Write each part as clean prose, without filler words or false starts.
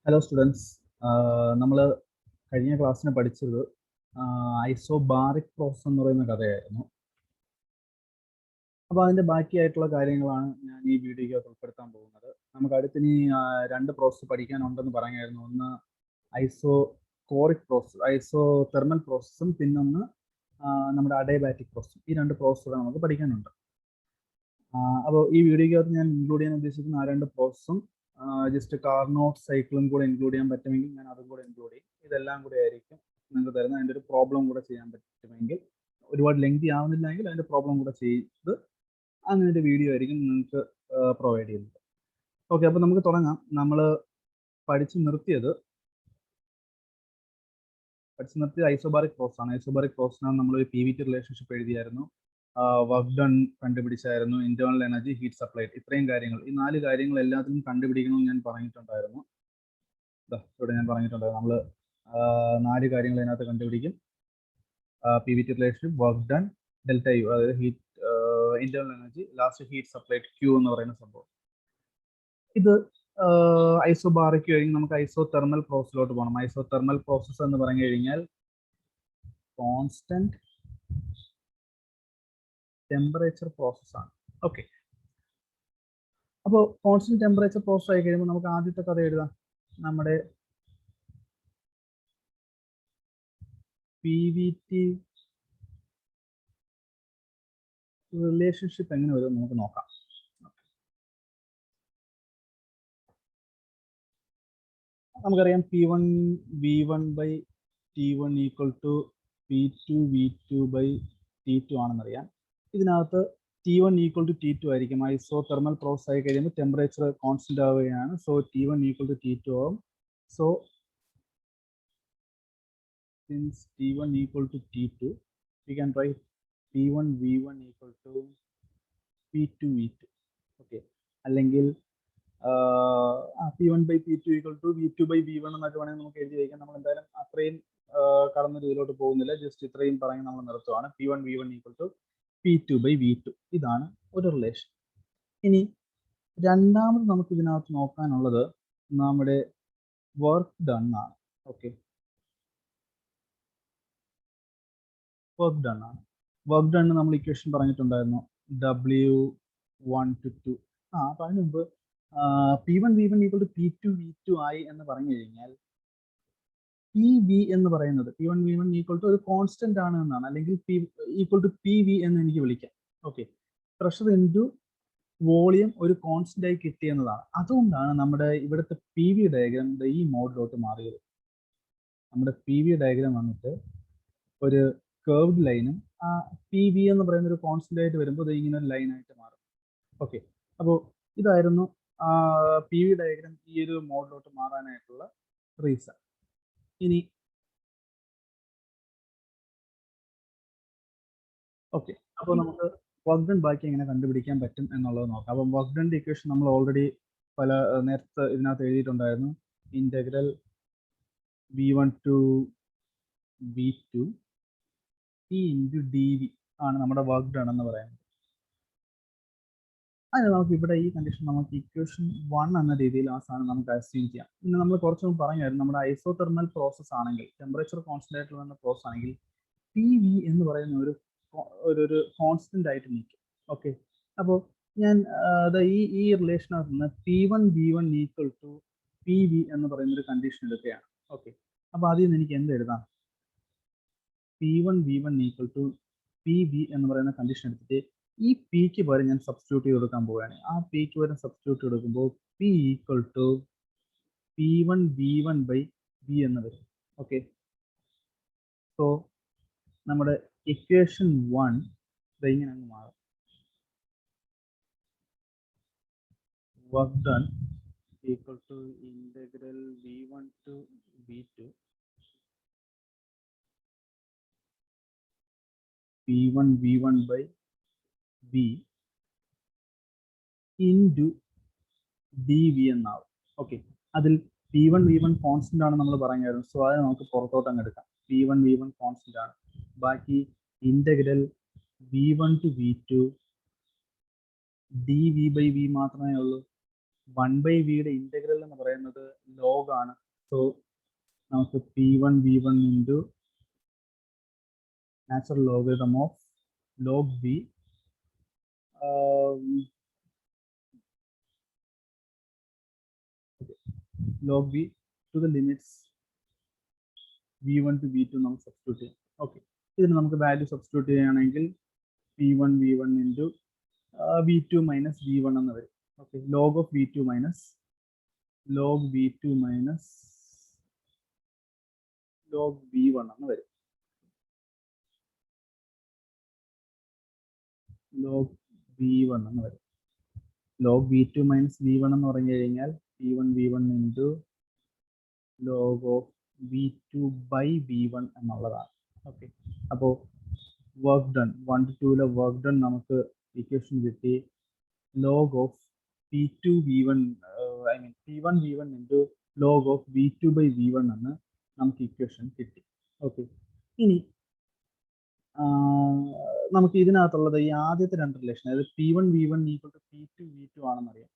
Hello students, നമ്മൾ കഴിഞ്ഞ ക്ലാസ്സിന് പഠിച്ചത് ഐസോബാറിക് പ്രോസസ് എന്ന് പറയുന്ന കഥയായിരുന്നു. അപ്പോൾ അതിൻ്റെ ബാക്കിയായിട്ടുള്ള കാര്യങ്ങളാണ് ഞാൻ ഈ വീഡിയോയ്ക്ക് ഉൾപ്പെടുത്താൻ പോകുന്നത്. നമുക്ക് അടുത്തിനി രണ്ട് പ്രോസസ്സ് പഠിക്കാനുണ്ടെന്ന് പറഞ്ഞായിരുന്നു. ഒന്ന് ഐസോകോറിക് പ്രോസസ്, ഐസോ തെർമൽ പ്രോസസ്സും, പിന്നൊന്ന് നമ്മുടെ അഡയബാറ്റിക് പ്രോസസ്സും. ഈ രണ്ട് പ്രോസസ്സുകൾ നമുക്ക് പഠിക്കാനുണ്ട്. അപ്പോൾ ഈ വീഡിയോയ്ക്കകത്ത് ഞാൻ ഇൻക്ലൂഡ് ചെയ്യാൻ ഉദ്ദേശിക്കുന്ന ആ രണ്ട് പ്രോസസ്സും ജസ്റ്റ് കാർനോട്ട് സൈക്കിളും കൂടെ ഇൻക്ലൂഡ് ചെയ്യാൻ പറ്റുമെങ്കിൽ ഞാൻ അതും കൂടെ ഇൻക്ലൂഡ് ചെയ്യും. ഇതെല്ലാം കൂടെ ആയിരിക്കും നിങ്ങൾക്ക് തരുന്ന അതിൻ്റെ ഒരു പ്രോബ്ലം കൂടെ ചെയ്യാൻ പറ്റുമെങ്കിൽ, ഒരുപാട് ലെങ്തി ആവുന്നില്ലെങ്കിൽ അതിൻ്റെ പ്രോബ്ലം കൂടെ ചെയ്ത് അങ്ങനെ ഒരു വീഡിയോ ആയിരിക്കും നിങ്ങൾക്ക് പ്രൊവൈഡ് ചെയ്യുന്നത്. ഓക്കെ, അപ്പോൾ നമുക്ക് തുടങ്ങാം. നമ്മൾ പഠിച്ചു നിർത്തിയത് ഐസോബാറിക് പ്രോസസ് ആണ്. ഐസോബാറിക് പ്രോസസ്സിനാണ് നമ്മൾ ഒരു PVT റിലേഷൻഷിപ്പ് എഴുതിയായിരുന്നു, വർക്ക് ഡൺ കണ്ടുപിടിച്ചായിരുന്നു, ഇന്റേണൽ എനർജി, ഹീറ്റ് സപ്ലൈഡ്. ഇത്രയും കാര്യങ്ങൾ, ഈ 4 കാര്യങ്ങൾ എല്ലാത്തിനും കണ്ടുപിടിക്കണമെന്ന് ഞാൻ പറഞ്ഞിട്ടുണ്ടായിരുന്നു. ഇവിടെ ഞാൻ പറഞ്ഞിട്ടുണ്ടായിരുന്നു നമ്മൾ 4 കാര്യങ്ങൾ അതിനകത്ത് കണ്ടുപിടിക്കും. PVT relationship, work done, delta u, അതായത് heat internal energy, last heat supplied Q എന്ന് പറയുന്ന സംഭവം. ഇത് ഐസോബാറിക് കഴിഞ്ഞ് നമുക്ക് ഐസോ തെർമൽ പ്രോസസ്സിലോട്ട് പോകണം. ഐസോ തെർമൽ പ്രോസസ്സ് എന്ന് പറഞ്ഞു കഴിഞ്ഞാൽ കോൺസ്റ്റന്റ് ടെമ്പറേച്ചർ പ്രോസസ് ആണ്. ഓക്കെ, അപ്പോൾ കോൺസ്റ്റന്റ് ടെമ്പറേച്ചർ പ്രോസസ് ആയി കഴിയുമ്പോൾ നമുക്ക് ആദ്യത്തെ കഥ എഴുതാം. നമ്മുടെ PVT റിലേഷൻഷിപ്പ് എങ്ങനെ വരും നമുക്ക് നോക്കാം. നമുക്കറിയാം P1 V1 by T1 equal to P2 V2 by T2 ആണെന്നറിയാം. ഇതിനകത്ത് T1 ഈക്വൽ ടു T2 ആയിരിക്കും. ഐസോ തെർമൽ പ്രോസസ് ആയി കഴിയുമ്പോൾ ടെമ്പറേച്ചർ കോൺസ്റ്റന്റ് ആവുകയാണ്. So T1 equal to T2 ആവും. So since T1 equal to T2, we can write P1 V1 equal to P2 V2. Okay, അല്ലെങ്കിൽ P1 by P2 equal to V2 by V1 എന്നൊക്കെ വേണമെങ്കിൽ നമുക്ക് എഴുതി വയ്ക്കാം. നമ്മൾ എന്തായാലും അത്രയും കടന്നൊരു ഇതിലോട്ട് പോകുന്നില്ല, ജസ്റ്റ് ഇത്രയും പറഞ്ഞ് നമ്മൾ നിർത്തുവാണ്. P1 V1 equal to P2 by V2. ഇതാണ് ഒരു റിലേഷൻ. ഇനി രണ്ടാമത് നമുക്ക് ഇതിനകത്ത് നോക്കാനുള്ളത് നമ്മുടെ വർക്ക് ഡൺ ആണ്. ഓക്കെ, വർക്ക് ഡൺ ആണ്. വർക്ക് ഡൺ നമ്മൾ ഇക്വേഷൻ പറഞ്ഞിട്ടുണ്ടായിരുന്നു, W1 to 2. അപ്പൊ അതിന് മുമ്പ് P1 V1 equal to P2 V2 ആയി എന്ന് പറഞ്ഞു കഴിഞ്ഞാൽ PV എന്ന് പറയുന്നത് P1 V1 ഈക്വൽ ടു ഒരു കോൺസ്റ്റന്റ് ആണ് എന്നാണ്, അല്ലെങ്കിൽ ഈക്വൽ ടു PV എന്ന് എനിക്ക് വിളിക്കാം. ഓക്കെ, പ്രഷർ ഇൻറ്റു വോളിയം ഒരു കോൺസ്റ്റന്റ് ആയി കിട്ടിയെന്നതാണ്. അതുകൊണ്ടാണ് നമ്മുടെ ഇവിടുത്തെ PV ഡയഗ്രാം ഈ മോഡിലോട്ട് മാറിയത്. നമ്മുടെ PV ഡയഗ്രാം വന്നിട്ട് ഒരു കേർവ്ഡ് ലൈനും PV എന്ന് പറയുന്ന ഒരു കോൺസ്റ്റന്റ് ആയിട്ട് വരുമ്പോൾ ഇത് ഇങ്ങനെ ഒരു ലൈൻ ആയിട്ട് മാറും. ഓക്കെ, അപ്പോൾ ഇതായിരുന്നു PV ഡയഗ്രാം ഈ ഒരു മോഡിലോട്ട് മാറാനായിട്ടുള്ള റീസൺ. ഇനി ഓക്കെ, അപ്പോൾ നമുക്ക് വർക്ക് ഡൺ ബാക്കി എങ്ങനെ കണ്ടുപിടിക്കാൻ പറ്റും എന്നുള്ളത് നോക്കാം. അപ്പം വർക്ക് ഡണിന്റെ ഇക്വേഷൻ നമ്മൾ ഓൾറെഡി നേരത്തെ ഇതിനകത്ത് എഴുതിയിട്ടുണ്ടായിരുന്നു. Integral V1 to V2 P into dV ആണ് നമ്മുടെ വർക്ക് ഡൺ എന്ന് പറയുന്നത്. അതിന് നമുക്ക് ഇവിടെ ഈ കണ്ടീഷൻ നമുക്ക് ഇക്വേഷൻ 1 എന്ന രീതിയിൽ ആ സാധനം നമുക്ക് അസ്യൂം ചെയ്യാം. പിന്നെ നമ്മൾ കുറച്ച് മുമ്പ് പറഞ്ഞായിരുന്നു, നമ്മുടെ ഐസോ തെർമൽ പ്രോസസ് ആണെങ്കിൽ, ടെമ്പറേച്ചർ കോൺസ്റ്റന്റ് ആയിട്ട് വരുന്ന പ്രോസസ് ആണെങ്കിൽ PV എന്ന് പറയുന്ന ഒരു കോൺസ്റ്റന്റ് ആയിട്ട് നിൽക്കും. ഓക്കെ, അപ്പോൾ ഞാൻ ഈ റിലേഷനകത്ത് നിന്ന് P1 V1 equal to PV എന്ന് പറയുന്ന ഒരു കണ്ടീഷൻ എടുക്കുകയാണ്. ഓക്കെ, അപ്പോൾ അതിൽ നിന്ന് എനിക്ക് എന്ത് എഴുതാം? P1 V1 equal to PV എന്ന് പറയുന്ന കണ്ടീഷൻ എടുത്തിട്ട് ഈ Pക്ക് പകരം ഞാൻ സബ്സ്റ്റിറ്റ്യൂട്ട് ചെയ്ത് കൊടുക്കാൻ പോവുകയാണ്. ആ Pക്ക് പകരം സബ്സ്റ്റിറ്റ്യൂട്ട് കൊടുക്കുമ്പോൾ P equal to P1 V1 by V എന്ന് വരും. ഓക്കെ, സോ നമ്മുടെ ഇക്വേഷൻ 1 ഇങ്ങനെ അങ്ങ് മാറും. Work done equal to integral V1 to V2 P1 V1 by V into dV എന്നാവും. ഓക്കെ, അതിൽ P1 V1 കോൺസ്റ്റന്റ് ആണ് നമ്മൾ പറഞ്ഞായിരുന്നു. സോ അത് നമുക്ക് പുറത്തോട്ട് അങ്ങ് എടുക്കാം. P1 V1 കോൺസ്റ്റന്റ് ആണ്. ബാക്കി integral V1 to V2 dV by V മാത്രമേ ഉള്ളൂ. 1/v ഇന്റഗ്രൽ എന്ന് പറയുന്നത് ലോഗ് ആണ്. സോ നമുക്ക് P1v1 into natural logarithm of log v log v to the limits v1 to v2 നമുക്ക് സബ്സ്റ്റിറ്റ്യൂട്ട് ചെയ്യാം. ഓക്കെ, ഇതിന് നമുക്ക് വാല്യൂ സബ്സ്റ്റിറ്റ്യൂട്ട് ചെയ്യുകയാണെങ്കിൽ P1v1 into v2 minus v1 എന്ന് വരും. Okay, log of v2 minus log v2 minus log v1 എന്ന് വരും. log v1 എന്ന് വരും. log v2 മൈനസ് v1 എന്ന് പറഞ്ഞു കഴിഞ്ഞാൽ P1v1 into log of v2 by v1 എന്നുള്ളതാണ്. ഓക്കെ, അപ്പോൾ work done 1 to 2 work done നമുക്ക് ഇക്വേഷൻ കിട്ടി log of P2v1 P1v1 into log of v2 by v1 എന്ന് നമുക്ക് ഇക്വേഷൻ കിട്ടി. ഓക്കെ, ഇനി നമുക്ക് ഇതിനകത്തുള്ളത് ഈ ആദ്യത്തെ രണ്ട് റിലേഷൻ, അതായത് P1v1 ഈക്വൽ ടു P2v2 ആണെന്നറിയാം.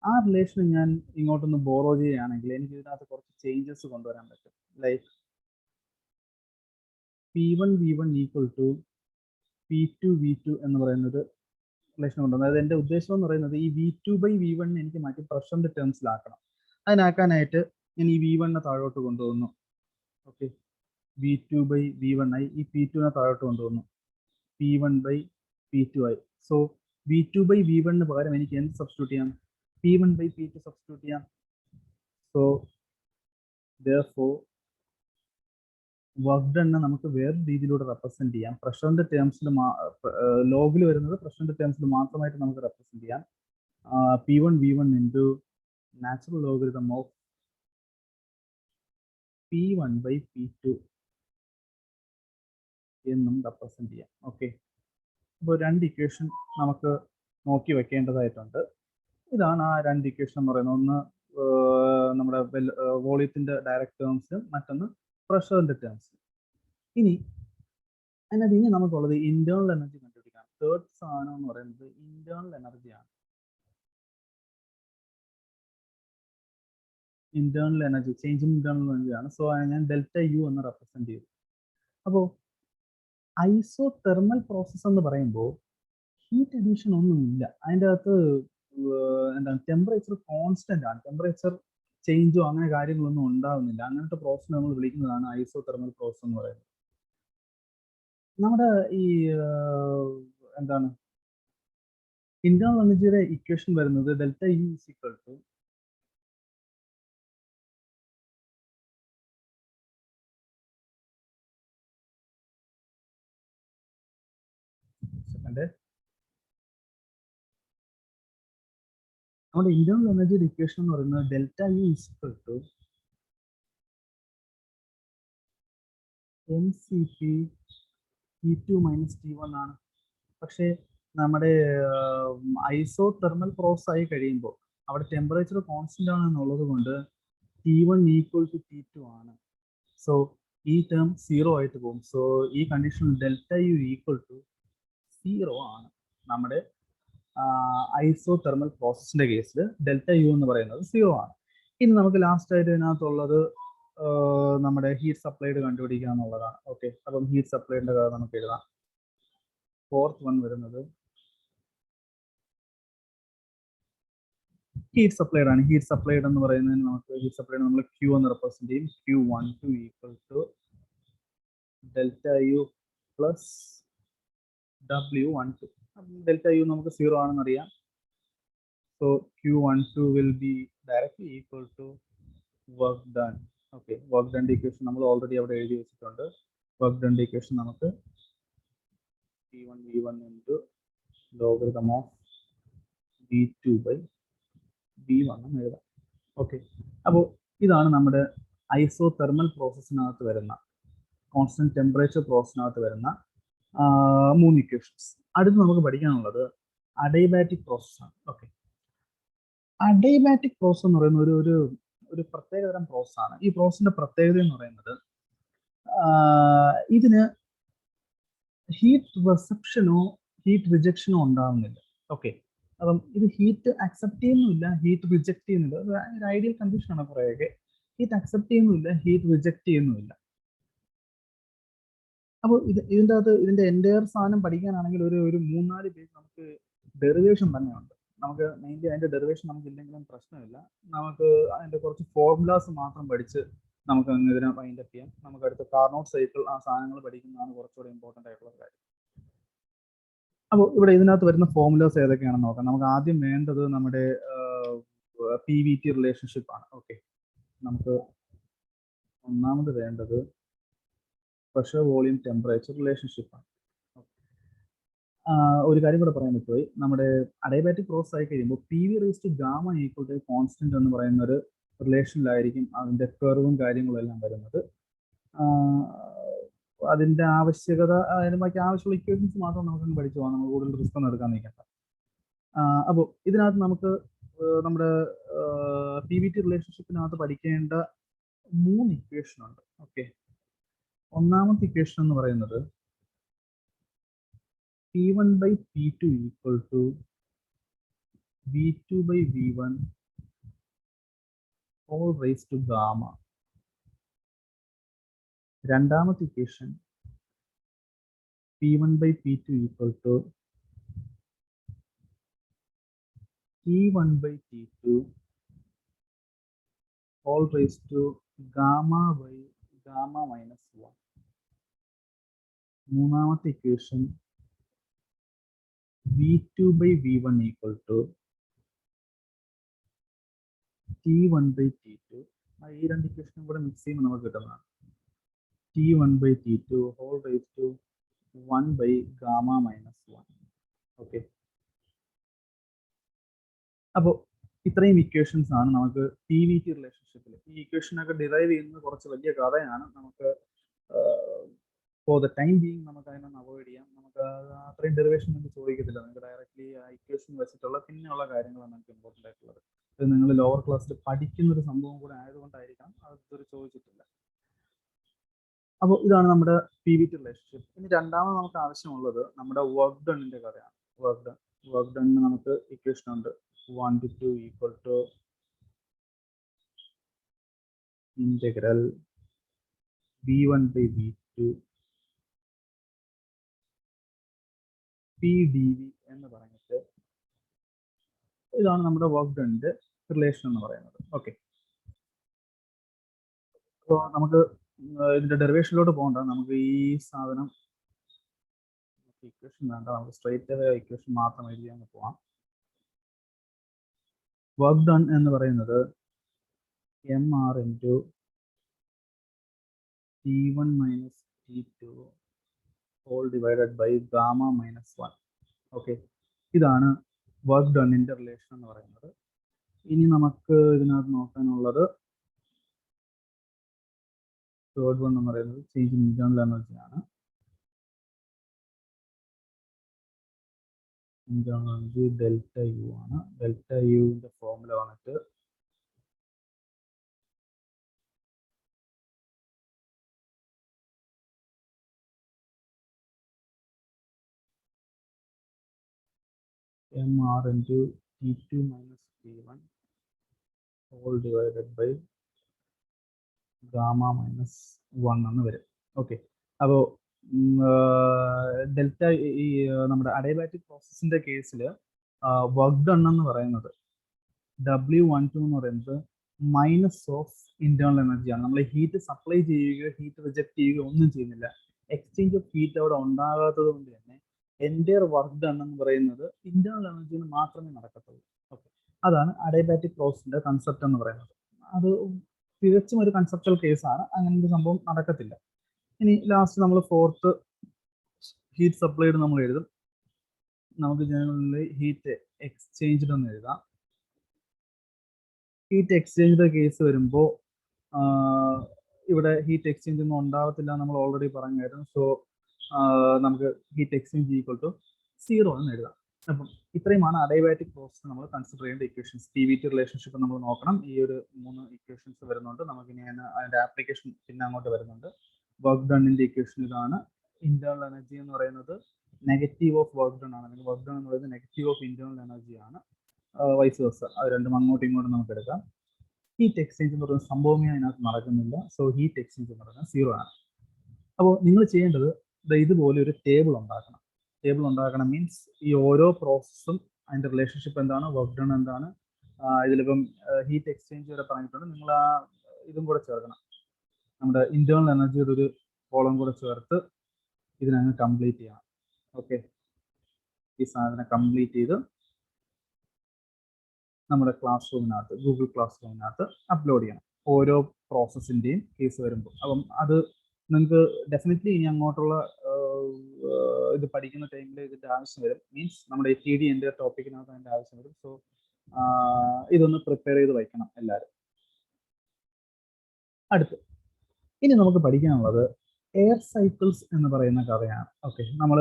ആ റിലേഷൻ ഞാൻ ഇങ്ങോട്ടൊന്ന് ബോറോ ചെയ്യുകയാണെങ്കിൽ എനിക്ക് ഇതിനകത്ത് കുറച്ച് ചേഞ്ചസ് കൊണ്ടുവരാൻ പറ്റും. Like P1v1 equal to P2v2 എന്ന് പറയുന്നൊരു റിലേഷൻ കൊണ്ടുവന്നത്. അതായത് എൻ്റെ ഉദ്ദേശം എന്ന് പറയുന്നത് ഈ v2 ബൈ v1 എനിക്ക് മാറ്റി പ്രഷറിൻ്റെ ടേംസിലാക്കണം. അതിനാക്കാനായിട്ട് ഞാൻ ഈ v1 താഴോട്ട് കൊണ്ടുവന്നു. ഓക്കെ, v2 ബൈ v1 ആയി, ഈ P2 താഴോട്ട് കൊണ്ടുവന്നു, P1 ബൈ P2 ആയി. സോ v2 ബൈ v1 പകരം എനിക്ക് എന്ത് സബ്സ്റ്റിറ്റ്യൂട്ട് ചെയ്യാം? P1 ബൈ P2 സബ്സ്റ്റിറ്റ്യൂട്ട് ചെയ്യാം. സോ therefore വർക്ക് ഡണ്ണ് നമുക്ക് വേറെ രീതിയിലൂടെ റെപ്രസെന്റ് ചെയ്യാം. പ്രഷറിന്റെ ടേംസിൽ ലോഗിൽ വരുന്നത് പ്രഷറിന്റെ ടേംസിൽ മാത്രമായിട്ട് നമുക്ക് റെപ്രസെന്റ് ചെയ്യാം. P1v1 into natural logarithm of P1 by P2 എന്നും റെപ്രസെന്റ് ചെയ്യാം. ഓക്കെ, അപ്പോൾ രണ്ട് ഇക്വേഷൻ നമുക്ക് നോക്കി വെക്കേണ്ടതായിട്ടുണ്ട്. ഇതാണ് ആ രണ്ട് ഇക്വേഷൻ എന്ന് പറയുന്നത്. ഒന്ന് നമ്മുടെ വോളിയത്തിന്റെ ഡയറക്റ്റ് ടേംസ്, മറ്റൊന്ന് പ്രഷറിന്റെ ടേംസ്. ഇനി നമുക്കുള്ളത് ഇന്റേണൽ എനർജി കണ്ടുപിടിക്കാം. തേർഡ് സാധനം എന്ന് പറയുന്നത് ഇന്റേണൽ എനർജിയാണ്. Internal energy, change in internal എനർജിയാണ്. സോ ഞാൻ ഡെൽറ്റ യു എന്ന് റെപ്രസെന്റ് ചെയ്തു. അപ്പോൾ ഐസോതെർമൽ പ്രോസസ് എന്ന് പറയുമ്പോൾ ഹീറ്റ് അഡീഷൻ ഒന്നുമില്ല. അതിൻ്റെ അകത്ത് എന്താണ്, ടെമ്പറേച്ചർ കോൺസ്റ്റന്റ് ആണ്. ടെമ്പറേച്ചർ ചേഞ്ചോ അങ്ങനെ കാര്യങ്ങളൊന്നും ഉണ്ടാകുന്നില്ല. അങ്ങനത്തെ പ്രോസസ് നമ്മൾ വിളിക്കുന്നതാണ് ഐസോതെർമൽ പ്രോസസ് എന്ന് പറയുന്നത്. നമ്മുടെ ഈ എന്താണ് ഇന്റേണൽ എനർജിയുടെ ഇക്വേഷൻ വരുന്നത് delta U is equal to നമ്മുടെ ഇന്റേണൽ എനർജിയുടെ ഇക്വേഷൻ എന്ന് പറയുന്നത് delta U is equal to mCp T2 minus T1 ആണ്. പക്ഷേ നമ്മുടെ ഐസോതെർമൽ പ്രോസസ് ആയി കഴിയുമ്പോൾ അവിടെ ടെമ്പറേച്ചർ കോൺസ്റ്റന്റ് ആണ് എന്നുള്ളത് കൊണ്ട് T1 ഈക്വൽ ടു T2 ആണ്. സോ ഈ ടേം 0 ആയിട്ട് പോകും. സോ ഈ കണ്ടീഷനിൽ ഡെൽറ്റ യു ഈക്വൽ ടു 0 ആണ്. നമ്മുടെ ഐസോതെർമൽ പ്രോസസ്സിന്റെ കേസിൽ ഡെൽറ്റ യു എന്ന് പറയുന്നത് 0 ആണ്. ഇനി നമുക്ക് ലാസ്റ്റ് ആയിട്ട് ഇതിനകത്തുള്ളത് നമ്മുടെ ഹീറ്റ് സപ്ലൈഡ് കണ്ടുപിടിക്കുക എന്നുള്ളതാണ്. ഓക്കെ, അപ്പം ഹീറ്റ് സപ്ലൈഡിന്റെ കാര്യം നമുക്ക് എഴുതാം. ഫോർത്ത് വൺ വരുന്നത് ഹീറ്റ് സപ്ലൈഡ് ആണ്. ഹീറ്റ് സപ്ലൈഡ് എന്ന് പറയുന്നതിന് നമുക്ക് ഹീറ്റ് സപ്ലൈഡ് നമ്മൾ Q എന്ന് റെപ്രസെന്റ് ചെയ്യും. Q12 equal to delta U plus W12. Delta U നമുക്ക് 0 ആണെന്ന് അറിയാം. So Q12 will be directly equal to work done. Okay, work done equation നമ്മൾ ഓൾറെഡി അവിടെ എഴുതി വെച്ചിട്ടുണ്ട്. വർക്ക് ഡൺ ഇക്വേഷൻ നമുക്ക് P1v1 into logarithm of V2 by V1 എന്ന് എഴുതാം. ഓക്കെ, അപ്പോൾ ഇതാണ് നമ്മുടെ ഐസോതെർമൽ പ്രോസസ്സിനകത്ത് വരുന്ന, കോൺസ്റ്റന്റ് ടെമ്പറേച്ചർ പ്രോസസ്സിനകത്ത് വരുന്ന 3 ഇക്വേഷൻസ്. അടുത്ത് നമുക്ക് പഠിക്കാനുള്ളത് അഡൈബാറ്റിക് പ്രോസസ്സാണ്. ഓക്കെ, അഡൈബാറ്റിക് പ്രോസസ് എന്ന് പറയുന്ന ഒരു പ്രത്യേകതരം പ്രോസസ്സാണ്. ഈ പ്രോസസ്സിന്റെ പ്രത്യേകത എന്ന് പറയുന്നത് ഇതിന് ഹീറ്റ് റിസപ്ഷനോ ഹീറ്റ് റിജക്ഷനോ ഉണ്ടാകുന്നില്ല. ഓക്കെ, അപ്പം ഇത് ഹീറ്റ് അക്സെപ്റ്റ് ചെയ്യുന്നില്ല, ഹീറ്റ് റിജക്ട് ചെയ്യുന്നില്ല. ഒരു ഐഡിയൽ കണ്ടീഷനാണ് കുറേയൊക്കെ. ഹീറ്റ് അക്സെപ്റ്റ് ചെയ്യുന്നില്ല, ഹീറ്റ് റിജക്ട് ചെയ്യുന്നില്ല. അപ്പോൾ ഇതിൻ്റെ അകത്ത് ഇതിന്റെ എൻറ്റയർ സാധനം പഠിക്കാനാണെങ്കിൽ ഒരു 3-4 പേജ് നമുക്ക് ഡെറിവേഷൻ തന്നെയുണ്ട്. നമുക്ക് മെയിൻലി അതിന്റെ ഡെറിവേഷൻ നമുക്ക് ഇല്ലെങ്കിലും പ്രശ്നമില്ല. നമുക്ക് അതിന്റെ കുറച്ച് ഫോർമുലാസ് മാത്രം പഠിച്ച് നമുക്ക് ഇതിനെ വൈൻഡ് അപ്പ് ചെയ്യാം. നമുക്ക് അടുത്ത കാർനോട്ട് സൈക്കിൾ ആ സാധനങ്ങൾ പഠിക്കുന്നതാണ് കുറച്ചുകൂടി ഇമ്പോർട്ടൻ്റ് ആയിട്ടുള്ള കാര്യം. അപ്പോൾ ഇവിടെ ഇതിനകത്ത് വരുന്ന ഫോർമുലാസ് ഏതൊക്കെയാണെന്ന് നോക്കാം. നമുക്ക് ആദ്യം വേണ്ടത് നമ്മുടെ PVT റിലേഷൻഷിപ്പ് ആണ്. ഓക്കെ, നമുക്ക് ഒന്നാമത് വേണ്ടത് പ്രഷർ വോളിയം ടെമ്പറേച്ചർ റിലേഷൻഷിപ്പ് ആണ്. ഒരു കാര്യം കൂടെ പറയാൻ പറ്റുമോ, നമ്മുടെ അഡയബാറ്റിക് പ്രോസസ് ആയി കഴിയുമ്പോൾ PV⁻γ കോൺസ്റ്റന്റ് എന്ന് പറയുന്ന ഒരു റിലേഷനിലായിരിക്കും അതിന്റെ കർവും കാര്യങ്ങളും എല്ലാം വരുന്നത്. അതിന്റെ ആവശ്യകത, അതിന് ബാക്കി ആവശ്യമുള്ള ഇക്വേഷൻസ് മാത്രം നമുക്കൊന്ന് പഠിച്ചു പോകാം. നമ്മൾ കൂടുതൽ റിസ്ക് ഒന്നും എടുക്കാൻ നിൽക്കണ്ട. അപ്പോൾ ഇതിനകത്ത് നമുക്ക് നമ്മുടെ PVT റിലേഷൻഷിപ്പിനകത്ത് പഠിക്കേണ്ട 3 ഇക്വേഷൻ ഉണ്ട്. ഓക്കെ, ഒന്നാമത്തെ ഇക്വേഷൻ എന്ന് പറയുന്നത് P1/P2 equal to V2/V1 all raised to gamma. രണ്ടാമത്തെ equation P1/P2 equal to T1/T2 all raised to gamma/gamma minus 1. മൂന്നാമത്തെ equation V2/V1 equal to T1/T2. ഈ രണ്ട് ഇക്വേഷനും കൂടെ മിക്സ് ചെയ്യുമ്പോൾ നമുക്ക് കിട്ടുന്നതാണ് T1/T2 whole raised to 1/gamma minus 1. Okay, അപ്പോൾ ഇത്രയും ഇക്വേഷൻസ് ആണ് നമുക്ക് PVT റിലേഷൻഷിപ്പിൽ. ഈ ഇക്വേഷനൊക്കെ ഡിറൈവ് ചെയ്യുന്നത് കുറച്ച് വലിയ കഥയാണ്. നമുക്ക് ഫോർ ദ ടൈം ബീങ് നമുക്ക് അതിനൊന്ന് അവോയ്ഡ് ചെയ്യാം. നമുക്ക് അത്രയും ഡെറിവേഷൻ നമുക്ക് ചോദിക്കത്തില്ല. നമുക്ക് ഡയറക്റ്റ്ലി ആ ഇക്വേഷൻ വെച്ചിട്ടുള്ള പിന്നെയുള്ള കാര്യങ്ങളാണ് നമുക്ക് ഇമ്പോർട്ടൻ്റ് ആയിട്ടുള്ളത്. ഇത് നിങ്ങൾ ലോവർ ക്ലാസ്സിൽ പഠിക്കുന്ന ഒരു സംഭവം കൂടെ ആയതുകൊണ്ടായിരിക്കാം അത് ഇതുവരെ ചോദിച്ചിട്ടില്ല. അപ്പോൾ ഇതാണ് നമ്മുടെ PVT റിലേഷൻഷിപ്പ്. ഇനി രണ്ടാമത് നമുക്ക് ആവശ്യമുള്ളത് നമ്മുടെ വർക്ക് ഡണ്ണിന്റെ കഥയാണ്. വർക്ക് ഡണ്ണിന് നമുക്ക് ഇക്വേഷൻ ഉണ്ട് 1 to 2 equal to integral V1/V2 PdV എന്ന് പറഞ്ഞിട്ട് ഇതാണ് നമ്മുടെ വർക്ക് ഡണ്ണിന്റെ റിലേഷൻ എന്ന് പറയുന്നത്. ഓക്കെ, അപ്പോൾ നമുക്ക് ഇതിന്റെ ഡെറിവേഷനിലോട്ട് പോകണ്ട. നമുക്ക് ഈ സാധനം ഇക്വേഷൻ വേണ്ട, നമുക്ക് സ്ട്രേറ്റ് അവേ ഇക്വേഷൻ മാത്രം എഴുതി അങ്ങ് പോവാം. വർക്ക് ഡൺ എന്ന് പറയുന്നത് mR into T1 minus T2 whole divided by gamma minus 1. Okay, ഇതാണ് വർക്ക് ഡണ്ണിന്റെ റിലേഷൻ എന്ന് പറയുന്നത്. ഇനി നമുക്ക് ഇതിനകത്ത് നോക്കാനുള്ളത് തേർഡ് വൺ എന്ന് പറയുന്നത് ചേഞ്ച് ഇൻ ഇന്റേണൽ എനർജി ആണ്. ഇന്റേണൽ എനർജി ഡെൽറ്റ യു ആണ്. ഡെൽറ്റ യുവിന്റെ ഫോർമുല വന്നിട്ട് mR into T2 minus T1 whole divided by gamma minus 1 എന്ന് വരും. ഓക്കെ, അപ്പോൾ ഡെൽറ്റ ഈ നമ്മുടെ അഡയബാറ്റിക് പ്രോസസ്സിന്റെ കേസിൽ വർക്ക് ഡൺ എന്ന് പറയുന്നത് W12 എന്ന് പറയുന്നത് മൈനസ് ഓഫ് ഇന്റേണൽ എനർജിയാണ്. നമ്മൾ ഹീറ്റ് സപ്ലൈ ചെയ്യുകയോ ഹീറ്റ് റിജക്ട് ചെയ്യുകയോ ഒന്നും ചെയ്യുന്നില്ല. എക്സ്ചേഞ്ച് ഓഫ് ഹീറ്റ് അവിടെ ഉണ്ടാകാത്തത് കൊണ്ട് തന്നെ എൻ്റയർ വർക്ക് ഡൺ എന്ന് പറയുന്നത് ഇന്റേണൽ എനർജിയിൽ മാത്രമേ നടക്കത്തുള്ളൂ. ഓക്കെ, അതാണ് അഡയബാറ്റിക് പ്രോസസ്സിന്റെ കൺസെപ്റ്റ് എന്ന് പറയുന്നത്. അത് തികച്ചും ഒരു കൺസെപ്റ്റൽ കേസാണ്. അങ്ങനെ ഒരു സംഭവം നടക്കത്തില്ല. ഇനി ലാസ്റ്റ് നമ്മൾ ഫോർത്ത് ഹീറ്റ് സപ്ലൈഡ് നമ്മൾ എഴുതും. നമുക്ക് ജനറലി ഹീറ്റ് എക്സ്ചേഞ്ച്ഡ് എന്ന് എഴുതാം. ഹീറ്റ് എക്സ്ചേഞ്ചിന്റെ കേസ് വരുമ്പോൾ ഇവിടെ ഹീറ്റ് എക്സ്ചേഞ്ച് ഒന്നും ഉണ്ടാവത്തില്ല, നമ്മൾ ഓൾറെഡി പറഞ്ഞായിരുന്നു. സോ നമുക്ക് ഹീറ്റ് എക്സ്ചേഞ്ച് ഈക്വൽ ടു 0 എന്ന് എഴുതാം. അപ്പം ഇത്രയുമാണ് അഡയബാറ്റിക് പ്രോസസ് നമ്മൾ കൺസിഡർ ചെയ്യേണ്ട ഇക്വേഷൻസ്. PVT റിലേഷൻഷിപ്പ് നമ്മൾ നോക്കണം. ഈ ഒരു 3 ഇക്വേഷൻസ് വരുന്നുണ്ട്. നമുക്ക് ഇനി അതിന്റെ ആപ്ലിക്കേഷൻ പിന്നെ അങ്ങോട്ട് വരുന്നുണ്ട്. വർക്ക് ഡണ്ണിന്റെ ഇക്വേഷൻ ഇതാണ്. ഇന്റേണൽ എനർജി എന്ന് പറയുന്നത് നെഗറ്റീവ് ഓഫ് വർക്ക് ഡൺ ആണ്, അല്ലെങ്കിൽ വർക്ക് ഡൺ എന്ന് പറയുന്നത് നെഗറ്റീവ് ഓഫ് ഇന്റേണൽ എനർജി ആണ്. വൈസ് വേഴ്സ, അത് രണ്ടും അങ്ങോട്ടും ഇങ്ങോട്ടും നമുക്ക് എടുക്കാം. ഹീറ്റ് എക്സ്ചേഞ്ച് എന്ന് പറയുന്ന സംഭവമേ അതിനകത്ത് നടക്കുന്നില്ല. സോ ഹീറ്റ് എക്സ്ചേഞ്ച് എന്ന് പറയുന്നത് 0 ആണ്. അപ്പോൾ നിങ്ങൾ ചെയ്യേണ്ടത് ഇതുപോലെ ഒരു ടേബിൾ ഉണ്ടാക്കണം. ടേബിൾ ഉണ്ടാക്കണം മീൻസ് ഈ ഓരോ പ്രോസസ്സും അതിന്റെ റിലേഷൻഷിപ്പ് എന്താണ്, വർക്ക് ഡൺ എന്താണ്, ഇതിലിപ്പം ഹീറ്റ് എക്സ്ചേഞ്ച് വരെ പറഞ്ഞിട്ടുണ്ട്. നിങ്ങൾ ആ ഇതും കൂടെ ചേർക്കണം, നമ്മുടെ ഇന്റേണൽ എനർജിയുടെ ഒരു കോളം കൂടെ ചേർത്ത് ഇതിനങ്ങ് കംപ്ലീറ്റ് ചെയ്യണം. ഓക്കെ, ഈ സാധനം കംപ്ലീറ്റ് ചെയ്ത് നമ്മുടെ ക്ലാസ് റൂമിനകത്ത്, ഗൂഗിൾ ക്ലാസ് റൂമിനകത്ത് അപ്ലോഡ് ചെയ്യണം ഓരോ പ്രോസസ്സിൻ്റെയും കേസ് വരുമ്പോൾ. അപ്പം അത് നിങ്ങൾക്ക് ഡെഫിനറ്റ്ലി ഇനി അങ്ങോട്ടുള്ള ഇത് പഠിക്കുന്ന ടൈമിൽ ഇതിൻ്റെ ആവശ്യം വരും. മീൻസ് നമ്മുടെ TD എൻ്റെ ടോപ്പിക്കിനകത്ത് അതിൻ്റെ ആവശ്യം വരും. സോ ഇതൊന്ന് പ്രിപ്പയർ ചെയ്ത് വയ്ക്കണം എല്ലാവരും. അടുത്ത് ഇനി നമുക്ക് പഠിക്കാനുള്ളത് എയർ സൈക്കിൾസ് എന്ന് പറയുന്ന കഥയാണ്. ഓക്കെ, നമ്മൾ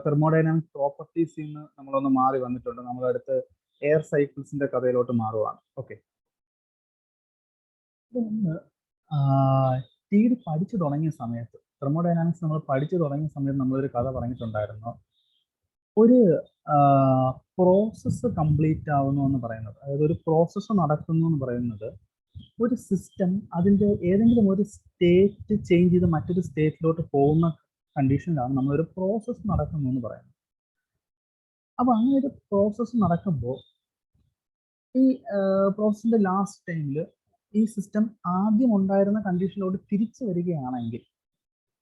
തെർമോഡൈനാമിക് പ്രോപ്പർട്ടീസിൽ നിന്ന് നമ്മളൊന്ന് മാറി വന്നിട്ടുണ്ട്. നമ്മൾ അടുത്ത് എയർ സൈക്കിൾസിന്റെ കഥയിലോട്ട് മാറുവാണ്. ഓക്കെ, TD പഠിച്ചു തുടങ്ങിയ സമയത്ത്, തെർമോഡൈനാമിക്സ് നമ്മൾ പഠിച്ചു തുടങ്ങിയ സമയത്ത് നമ്മളൊരു കഥ പറഞ്ഞിട്ടുണ്ടായിരുന്നു. ഒരു പ്രോസസ്സ് കംപ്ലീറ്റ് ആവുന്നു എന്ന് പറയുന്നത്, അതായത് ഒരു പ്രോസസ്സ് നടക്കുന്നു എന്ന് പറയുന്നത് ഒരു സിസ്റ്റം അതിൻ്റെ ഏതെങ്കിലും ഒരു സ്റ്റേറ്റ് ചേഞ്ച് ചെയ്ത് മറ്റൊരു സ്റ്റേറ്റിലോട്ട് പോകുന്ന കണ്ടീഷനിലാണ് നമ്മളൊരു പ്രോസസ്സ് നടക്കുന്നു എന്ന് പറയുന്നത്. അപ്പോൾ അങ്ങനെ ഒരു പ്രോസസ്സ് നടക്കുമ്പോൾ ഈ പ്രോസസ്സിന്റെ ലാസ്റ്റ് ടൈമിൽ ഈ സിസ്റ്റം ആദ്യം ഉണ്ടായിരുന്ന കണ്ടീഷനിലോട്ട് തിരിച്ചു വരികയാണെങ്കിൽ,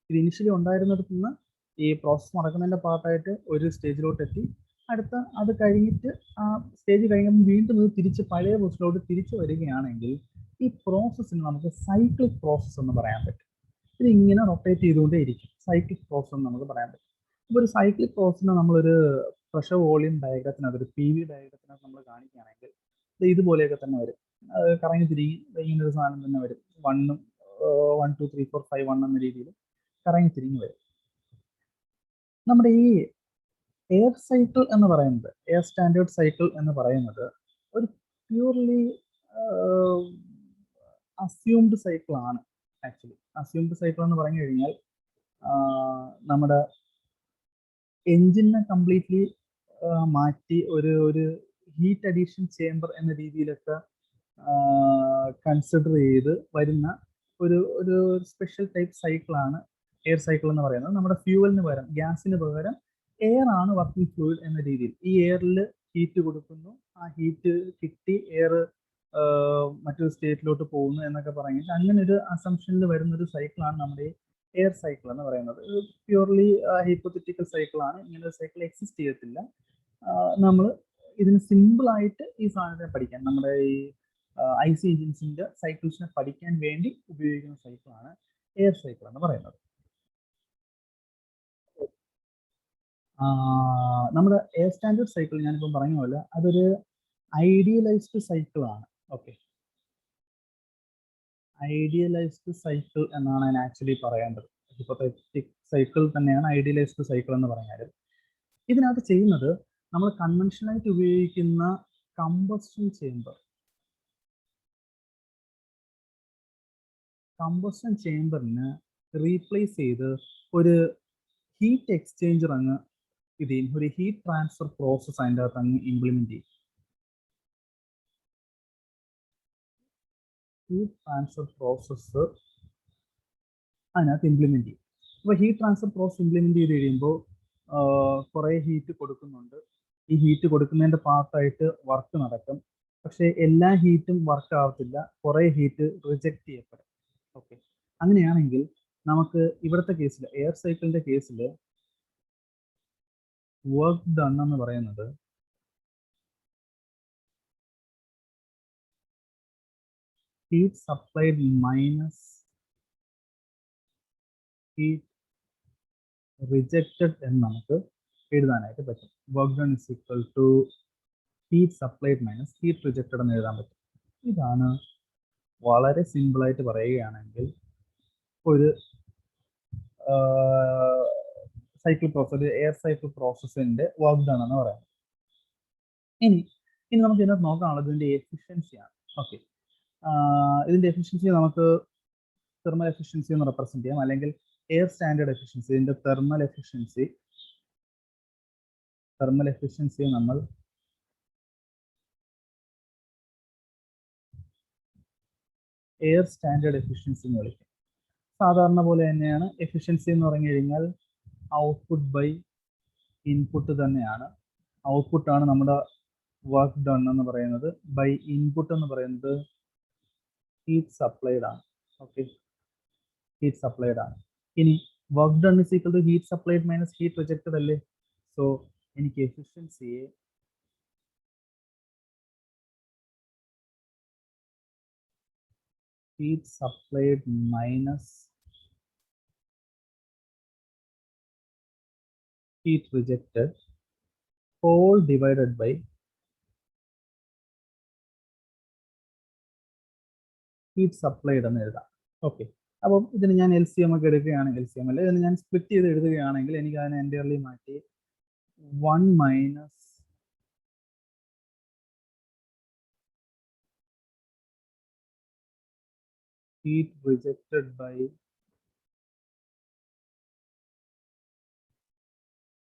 ഇത് ഇനിഷ്യലി ഉണ്ടായിരുന്നിടത്തു നിന്ന് ഈ പ്രോസസ്സ് നടക്കുന്നതിൻ്റെ പാർട്ടായിട്ട് ഒരു സ്റ്റേജിലോട്ട് എത്തി, അടുത്ത അത് കഴിഞ്ഞിട്ട് ആ സ്റ്റേജ് കഴിയുമ്പോൾ വീണ്ടും ഇത് തിരിച്ച് പഴയ പൊസിഷനിലോട്ട് തിരിച്ചു വരികയാണെങ്കിൽ ഈ പ്രോസസ്സിന് നമുക്ക് സൈക്ലിക് പ്രോസസ്സ് എന്ന് പറയാൻ പറ്റും. ഇത് ഇങ്ങനെ റൊട്ടേറ്റ് ചെയ്തുകൊണ്ടേ ഇരിക്കും, സൈക്ലിക് പ്രോസസ്സ് എന്ന് നമുക്ക് പറയാൻ പറ്റും. അപ്പോൾ ഒരു സൈക്ലിക് പ്രോസസ്സിനെ നമ്മളൊരു പ്രഷർ വോളിയം ഡയഗ്രത്തിനകത്ത്, ഒരു PV ഡയഗ്രത്തിനകത്ത് നമ്മൾ കാണിക്കുകയാണെങ്കിൽ ഇതുപോലെയൊക്കെ തന്നെ വരും. കറങ്ങി തിരികെ ഇങ്ങനെ ഒരു സാധനം തന്നെ വരും. 1 2 3 4 5 1 എന്ന രീതിയിൽ കറങ്ങി തിരിഞ്ഞ് വരും. നമ്മുടെ ഈ എയർ സൈക്കിൾ എന്ന് പറയുന്നത്, എയർ സ്റ്റാൻഡേർഡ് സൈക്കിൾ എന്ന് പറയുന്നത് ഒരു പ്യൂർലി അസ്യൂംഡ് സൈക്കിൾ ആണ്. ആക്ച്വലി അസ്യൂംഡ് സൈക്കിൾ എന്ന് പറഞ്ഞു കഴിഞ്ഞാൽ നമ്മുടെ എൻജിനെ കംപ്ലീറ്റ്ലി മാറ്റി ഒരു ഹീറ്റ് അഡീഷൻ ചേംബർ എന്ന രീതിയിലൊക്കെ കൺസിഡർ ചെയ്ത് വരുന്ന ഒരു സ്പെഷ്യൽ ടൈപ്പ് സൈക്കിളാണ് എയർ സൈക്കിൾ എന്ന് പറയുന്നത്. നമ്മുടെ ഫ്യൂവലിന് പകരം, ഗ്യാസിന് പകരം എയർ ആണ് വർക്കിംഗ് ഫ്ലൂയിഡ് എന്ന രീതിയിൽ ഈ എയറിൽ ഹീറ്റ് കൊടുക്കുന്നു, ആ ഹീറ്റ് കിട്ടി എയർ മറ്റൊരു സ്റ്റേറ്റിലോട്ട് പോകുന്നു എന്നൊക്കെ പറഞ്ഞിട്ട് അങ്ങനെ ഒരു അസംഷനിൽ വരുന്ന ഒരു സൈക്കിളാണ് നമ്മുടെ എയർ സൈക്കിൾ എന്ന് പറയുന്നത്. പ്യൂർലി ഹൈപ്പോത്തറ്റിക്കൽ സൈക്കിളാണ്. ഇങ്ങനെ ഒരു സൈക്കിൾ എക്സിസ്റ്റ് ചെയ്യത്തില്ല. നമ്മൾ ഇതിന് സിമ്പിൾ ആയിട്ട് ഈ സാധനത്തെ പഠിക്കാൻ, നമ്മുടെ ഈ IC എഞ്ചിൻസിന്റെ സൈക്കിൾസിനെ പഠിക്കാൻ വേണ്ടി ഉപയോഗിക്കുന്ന സൈക്കിളാണ് എയർ സൈക്കിൾ എന്ന് പറയുന്നത്. നമ്മുടെ എയർ സ്റ്റാൻഡേർഡ് സൈക്കിൾ ഞാനിപ്പം പറഞ്ഞ പോലെ അതൊരു ഐഡിയലൈസ്ഡ് സൈക്കിളാണ്. ഓക്കെ, ഐഡിയലൈസ്ഡ് സൈക്കിൾ എന്നാണ് ഞാൻ ആക്ച്വലി പറയേണ്ടത്. ഹിപ്പോത്തറ്റിക് സൈക്കിൾ തന്നെയാണ് ഐഡിയലൈസ്ഡ് സൈക്കിൾ എന്ന് പറഞ്ഞാൽ. ഇതിനകത്ത് ചെയ്യുന്നത് നമ്മൾ കൺവെൻഷനായിട്ട് ഉപയോഗിക്കുന്ന കമ്പസ്റ്റൻ ചേംബറിന് റീപ്ലേസ് ചെയ്ത് ഒരു ഹീറ്റ് എക്സ്ചേഞ്ചർ അങ്ങ് ഒരു ഹീറ്റ് ട്രാൻസ്ഫർ പ്രോസസ് അതിൻ്റെ അകത്ത് അങ്ങ് ഇംപ്ലിമെന്റ് ചെയ്യും. ഹീറ്റ് ട്രാൻസ്ഫർ പ്രോസസ്സ് അതിനകത്ത് ഇംപ്ലിമെന്റ് ചെയ്യും. അപ്പോൾ ഹീറ്റ് ട്രാൻസ്ഫർ പ്രോസസ് ഇംപ്ലിമെന്റ് ചെയ്ത് കഴിയുമ്പോൾ കുറേ ഹീറ്റ് കൊടുക്കുന്നുണ്ട്. ഈ ഹീറ്റ് കൊടുക്കുന്നതിൻ്റെ പാർട്ടായിട്ട് വർക്ക് നടക്കും. പക്ഷേ എല്ലാ ഹീറ്റും വർക്ക് ആവത്തില്ല, കുറേ ഹീറ്റ് റിജക്റ്റ് ചെയ്യപ്പെടും. ഓക്കെ, അങ്ങനെയാണെങ്കിൽ നമുക്ക് ഇവിടുത്തെ കേസിൽ, എയർ സൈക്കിളിന്റെ കേസിൽ വർക്ക് ഡൺ എന്ന് പറയുന്നത് heat supplied minus heat rejected എന്ന് നമുക്ക് എഴുതാനായിട്ട് പറ്റും. Work done is equal to heat supplied minus heat rejected എന്ന് എഴുതാൻ പറ്റും. ഇതാണ് വളരെ സിമ്പിളായിട്ട് പറയുകയാണെങ്കിൽ ഒരു സൈക്കിൾ പ്രോസസ്, എയർ സൈക്കിൾ പ്രോസസ്സിന്റെ വർക്ക് ഡൺ എന്ന് പറയുന്നത്. ഇനി നമുക്ക് ഇതിനകത്ത് നോക്കാനുള്ളത് ഇതിന്റെ എഫിഷ്യൻസിയാണ്. ഓക്കെ, ഇതിന്റെ എഫിഷ്യൻസി നമുക്ക് തെർമൽ എഫിഷ്യൻസി എന്ന് റെപ്രസെന്റ് ചെയ്യാം, അല്ലെങ്കിൽ എയർ സ്റ്റാൻഡേർഡ് എഫിഷ്യൻസി. ഇതിന്റെ തെർമൽ എഫിഷ്യൻസി തെർമൽ എഫിഷ്യൻസിയെ നമ്മൾ എയർ സ്റ്റാൻഡേർഡ് എഫിഷ്യൻസി എന്ന് വിളിക്കും. സാധാരണ പോലെ തന്നെയാണ് എഫിഷ്യൻസി എന്ന് പറഞ്ഞു കഴിഞ്ഞാൽ ഔട്ട്പുട്ട് ബൈ ഇൻപുട്ട് തന്നെയാണ്. ഔട്ട്പുട്ടാണ് നമ്മുടെ വർക്ക് ഡൺ എന്ന് പറയുന്നത്, ബൈ ഇൻപുട്ട് എന്ന് പറയുന്നത് ഹീറ്റ് സപ്ലൈഡ് ആണ്. ഓക്കെ, ഹീറ്റ് സപ്ലൈഡ് ആണ്. ഇനി work done is equal to heat supplied minus heat rejected അല്ലേ. സോ എനിക്ക് എഫിഷ്യൻസിയെ heat supplied minus heat rejected whole divided by heat supplied എന്ന് എഴുതാം. ഓക്കെ, അപ്പം ഇതിന് ഞാൻ LCM ഒക്കെ എടുക്കുകയാണെങ്കിൽ, LCM അല്ല, ഇതിന് ഞാൻ സ്പ്ലിറ്റ് ചെയ്ത് എഴുതുകയാണെങ്കിൽ എനിക്ക് അതിനെ എൻ്റയർലി മാറ്റി 1 minus heat rejected by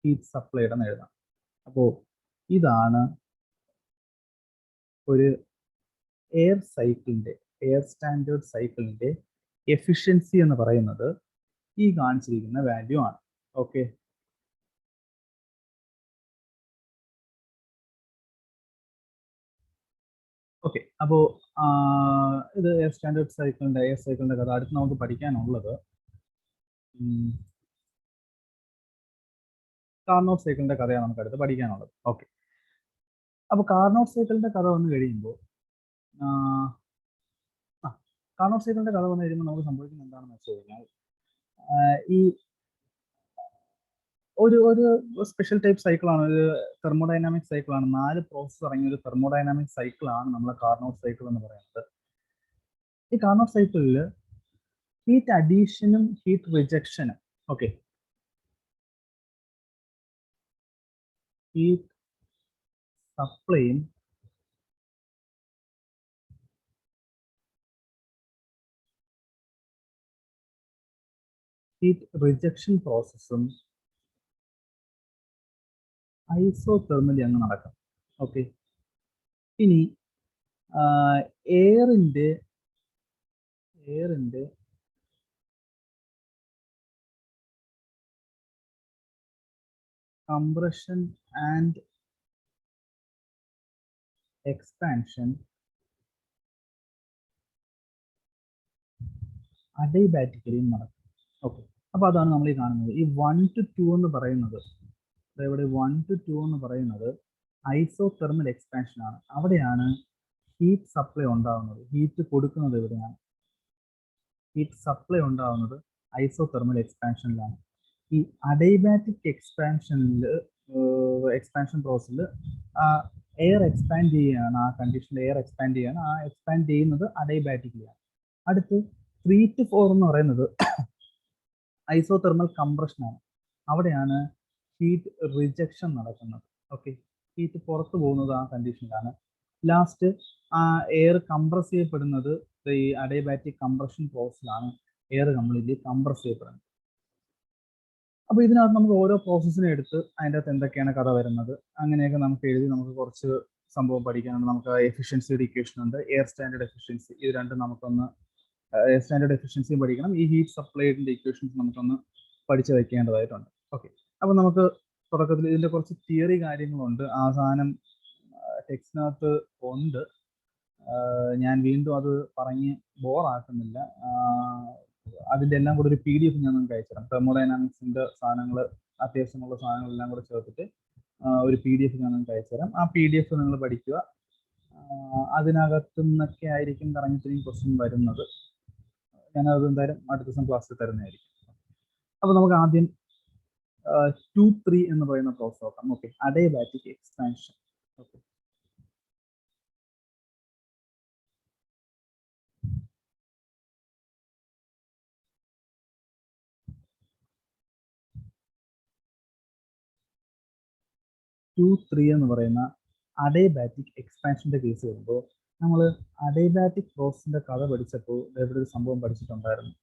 heat supplied എന്ന് എഴുതാം. അപ്പോൾ ഇതാണ് ഒരു എയർ സൈക്കിളിന്റെ, എയർ സ്റ്റാൻഡേർഡ് സൈക്കിളിന്റെ എഫിഷ്യൻസി എന്ന് പറയുന്നത് ഈ കാണിച്ചിരിക്കുന്ന വാല്യൂ ആണ്. ഓക്കെ, ഓക്കെ, അപ്പോൾ ഇത് എയർ സ്റ്റാൻഡേർഡ് സൈക്കിളിന്റെ, എയർ സൈക്കിളിന്റെ കഥ. അടുത്ത് നമുക്ക് പഠിക്കാനുള്ളത് കാർനോട്ട് സൈക്കിളിന്റെ കഥയാണ് നമുക്ക് അടുത്ത് പഠിക്കാനുള്ളത്. ഓക്കെ, അപ്പോൾ കാർനോട്ട് സൈക്കിളിന്റെ കഥ വന്നു കഴിയുമ്പോൾ കാർനോട്ട് സൈക്കിളിന്റെ കഥ വന്നു കഴിയുമ്പോൾ നമുക്ക് സംഭവിക്കുന്നത് എന്താണെന്ന് വെച്ച് കഴിഞ്ഞാൽ ഈ ഒരു സ്പെഷ്യൽ ടൈപ്പ് സൈക്കിളാണ്, ഒരു തെർമോഡൈനാമിക് സൈക്കിളാണ്. 4 പ്രോസസ് അടങ്ങിയ ഒരു തെർമോഡൈനാമിക് സൈക്കിളാണ് നമ്മളെ കാർനോട്ട് സൈക്കിൾ എന്ന് പറയുന്നത്. ഈ കാർനോട്ട് സൈക്കിളിൽ ഹീറ്റ് അഡീഷനും ഹീറ്റ് റിജക്ഷനും, ഓക്കെ, ഹീറ്റ് സപ്ലൈയും ഹീറ്റ് റിജക്ഷൻ പ്രോസസ്സും ഐസോതെർമലി അങ്ങ് നടക്കും. ഓക്കെ, ഇനി എയറിന്റെ കംപ്രഷൻ ആൻഡ് എക്സ്പാൻഷൻ അഡൈബാറ്റിക്കലിയും നടക്കും. ഓക്കെ, അപ്പൊ അതാണ് നമ്മൾ ഈ കാണുന്നത്. ഈ 1 to 2 എന്ന് പറയുന്നത്, ഇവിടെ 1 to 2 എന്ന് പറയുന്നത് ഐസോതെർമൽ എക്സ്പാൻഷൻ ആണ്. അവിടെയാണ് ഹീറ്റ് സപ്ലൈ ഉണ്ടാകുന്നത്, ഹീറ്റ് കൊടുക്കുന്നത് എവിടെയാണ്? ഹീറ്റ് സപ്ലൈ ഉണ്ടാകുന്നത് ഐസോതെർമൽ എക്സ്പാൻഷനിലാണ്. ഈ അഡൈബാറ്റിക് എക്സ്പാൻഷൻ പ്രോസസ്സിൽ എയർ എക്സ്പാൻഡ് ചെയ്യുകയാണ്, ആ കണ്ടീഷനിൽ എയർ എക്സ്പാൻഡ് ചെയ്യുകയാണ്. ആ എക്സ്പാൻഡ് ചെയ്യുന്നത് അഡൈബാറ്റിക്കലിയാണ്. അടുത്ത് 3 to 4 എന്ന് പറയുന്നത് ഐസോതെർമൽ കംപ്രഷൻ ആണ്. അവിടെയാണ് ഹീറ്റ് റിജക്ഷൻ നടക്കുന്നത്. ഓക്കെ, ഹീറ്റ് പുറത്തു പോകുന്നത് ആ കണ്ടീഷനിലാണ്. ലാസ്റ്റ് ആ എയർ കംപ്രസ് ചെയ്യപ്പെടുന്നത് ഈ അഡൈബാറ്റിക് കംപ്രഷൻ പ്രോസസ്സിലാണ് എയർ കംപ്ലീറ്റ്ലി കംപ്രസ് ചെയ്യപ്പെടുന്നത്. അപ്പോൾ ഇതിനകത്ത് നമുക്ക് ഓരോ പ്രോസസ്സിനെ എടുത്ത് അതിൻ്റെ അകത്ത് എന്തൊക്കെയാണ് കഥ വരുന്നത് അങ്ങനെയൊക്കെ നമുക്ക് എഴുതി നമുക്ക് കുറച്ച് സംഭവം പഠിക്കാനുണ്ട്. നമുക്ക് എഫിഷ്യൻസിയുടെ ഇക്വേഷൻ ഉണ്ട്, എയർ സ്റ്റാൻഡേർഡ് എഫിഷ്യൻസി, ഇത് രണ്ടും നമുക്കൊന്ന് എയർ സ്റ്റാൻഡേർഡ് എഫിഷ്യൻസിയും പഠിക്കണം. ഈ ഹീറ്റ് സപ്ലൈഡിന്റെ ഇക്വേഷൻസ് നമുക്കൊന്ന് പഠിച്ചു വയ്ക്കേണ്ടതായിട്ടുണ്ട്. ഓക്കെ, അപ്പോൾ നമുക്ക് തുടക്കത്തിൽ ഇതിന്റെ കുറച്ച് തിയറി കാര്യങ്ങളുണ്ട്, ആ സാധനം ടെക്സ്റ്റിനകത്ത് ഉണ്ട്. ഞാൻ വീണ്ടും അത് പറഞ്ഞ് ബോറാക്കുന്നില്ല. അതിന്റെ എല്ലാം കൂടെ ഒരു PDF ഞാൻ നിങ്ങൾക്ക് അയച്ചുതരാം. തെർമോഡൈനാമിക്സിന്റെ സാധനങ്ങൾ, അത്യാവശ്യമുള്ള സാധനങ്ങളെല്ലാം കൂടെ ചേർത്തിട്ട് ഒരു PDF ഞാൻ നിങ്ങൾക്ക് അയച്ചുതരാം. ആ PDF നിങ്ങൾ പഠിക്കുക. അതിനകത്തു നിന്നൊക്കെ ആയിരിക്കും കറങ്ങിത്തിരിയും ക്വസ്റ്റ്യൻ വരുന്നത്. ഞാനത് എന്തായാലും അടുത്ത ദിവസം ക്ലാസ്സിൽ തരുന്നതായിരിക്കും. അപ്പൊ നമുക്ക് ആദ്യം 2-3 എന്ന് പറയുന്ന പ്രോസസ് നോക്കാം. Okay, അഡൈബാറ്റിക് expansion. ഓക്കെ, എന്ന് പറയുന്ന അഡൈബാറ്റിക് എക്സ്പാൻഷന്റെ കേസ് വരുമ്പോൾ നമ്മൾ അഡൈബാറ്റിക് പ്രോസസിന്റെ കഥ പഠിച്ചപ്പോൾ ഇവിടെ ഒരു സംഭവം പഠിച്ചിട്ടുണ്ടായിരുന്നു.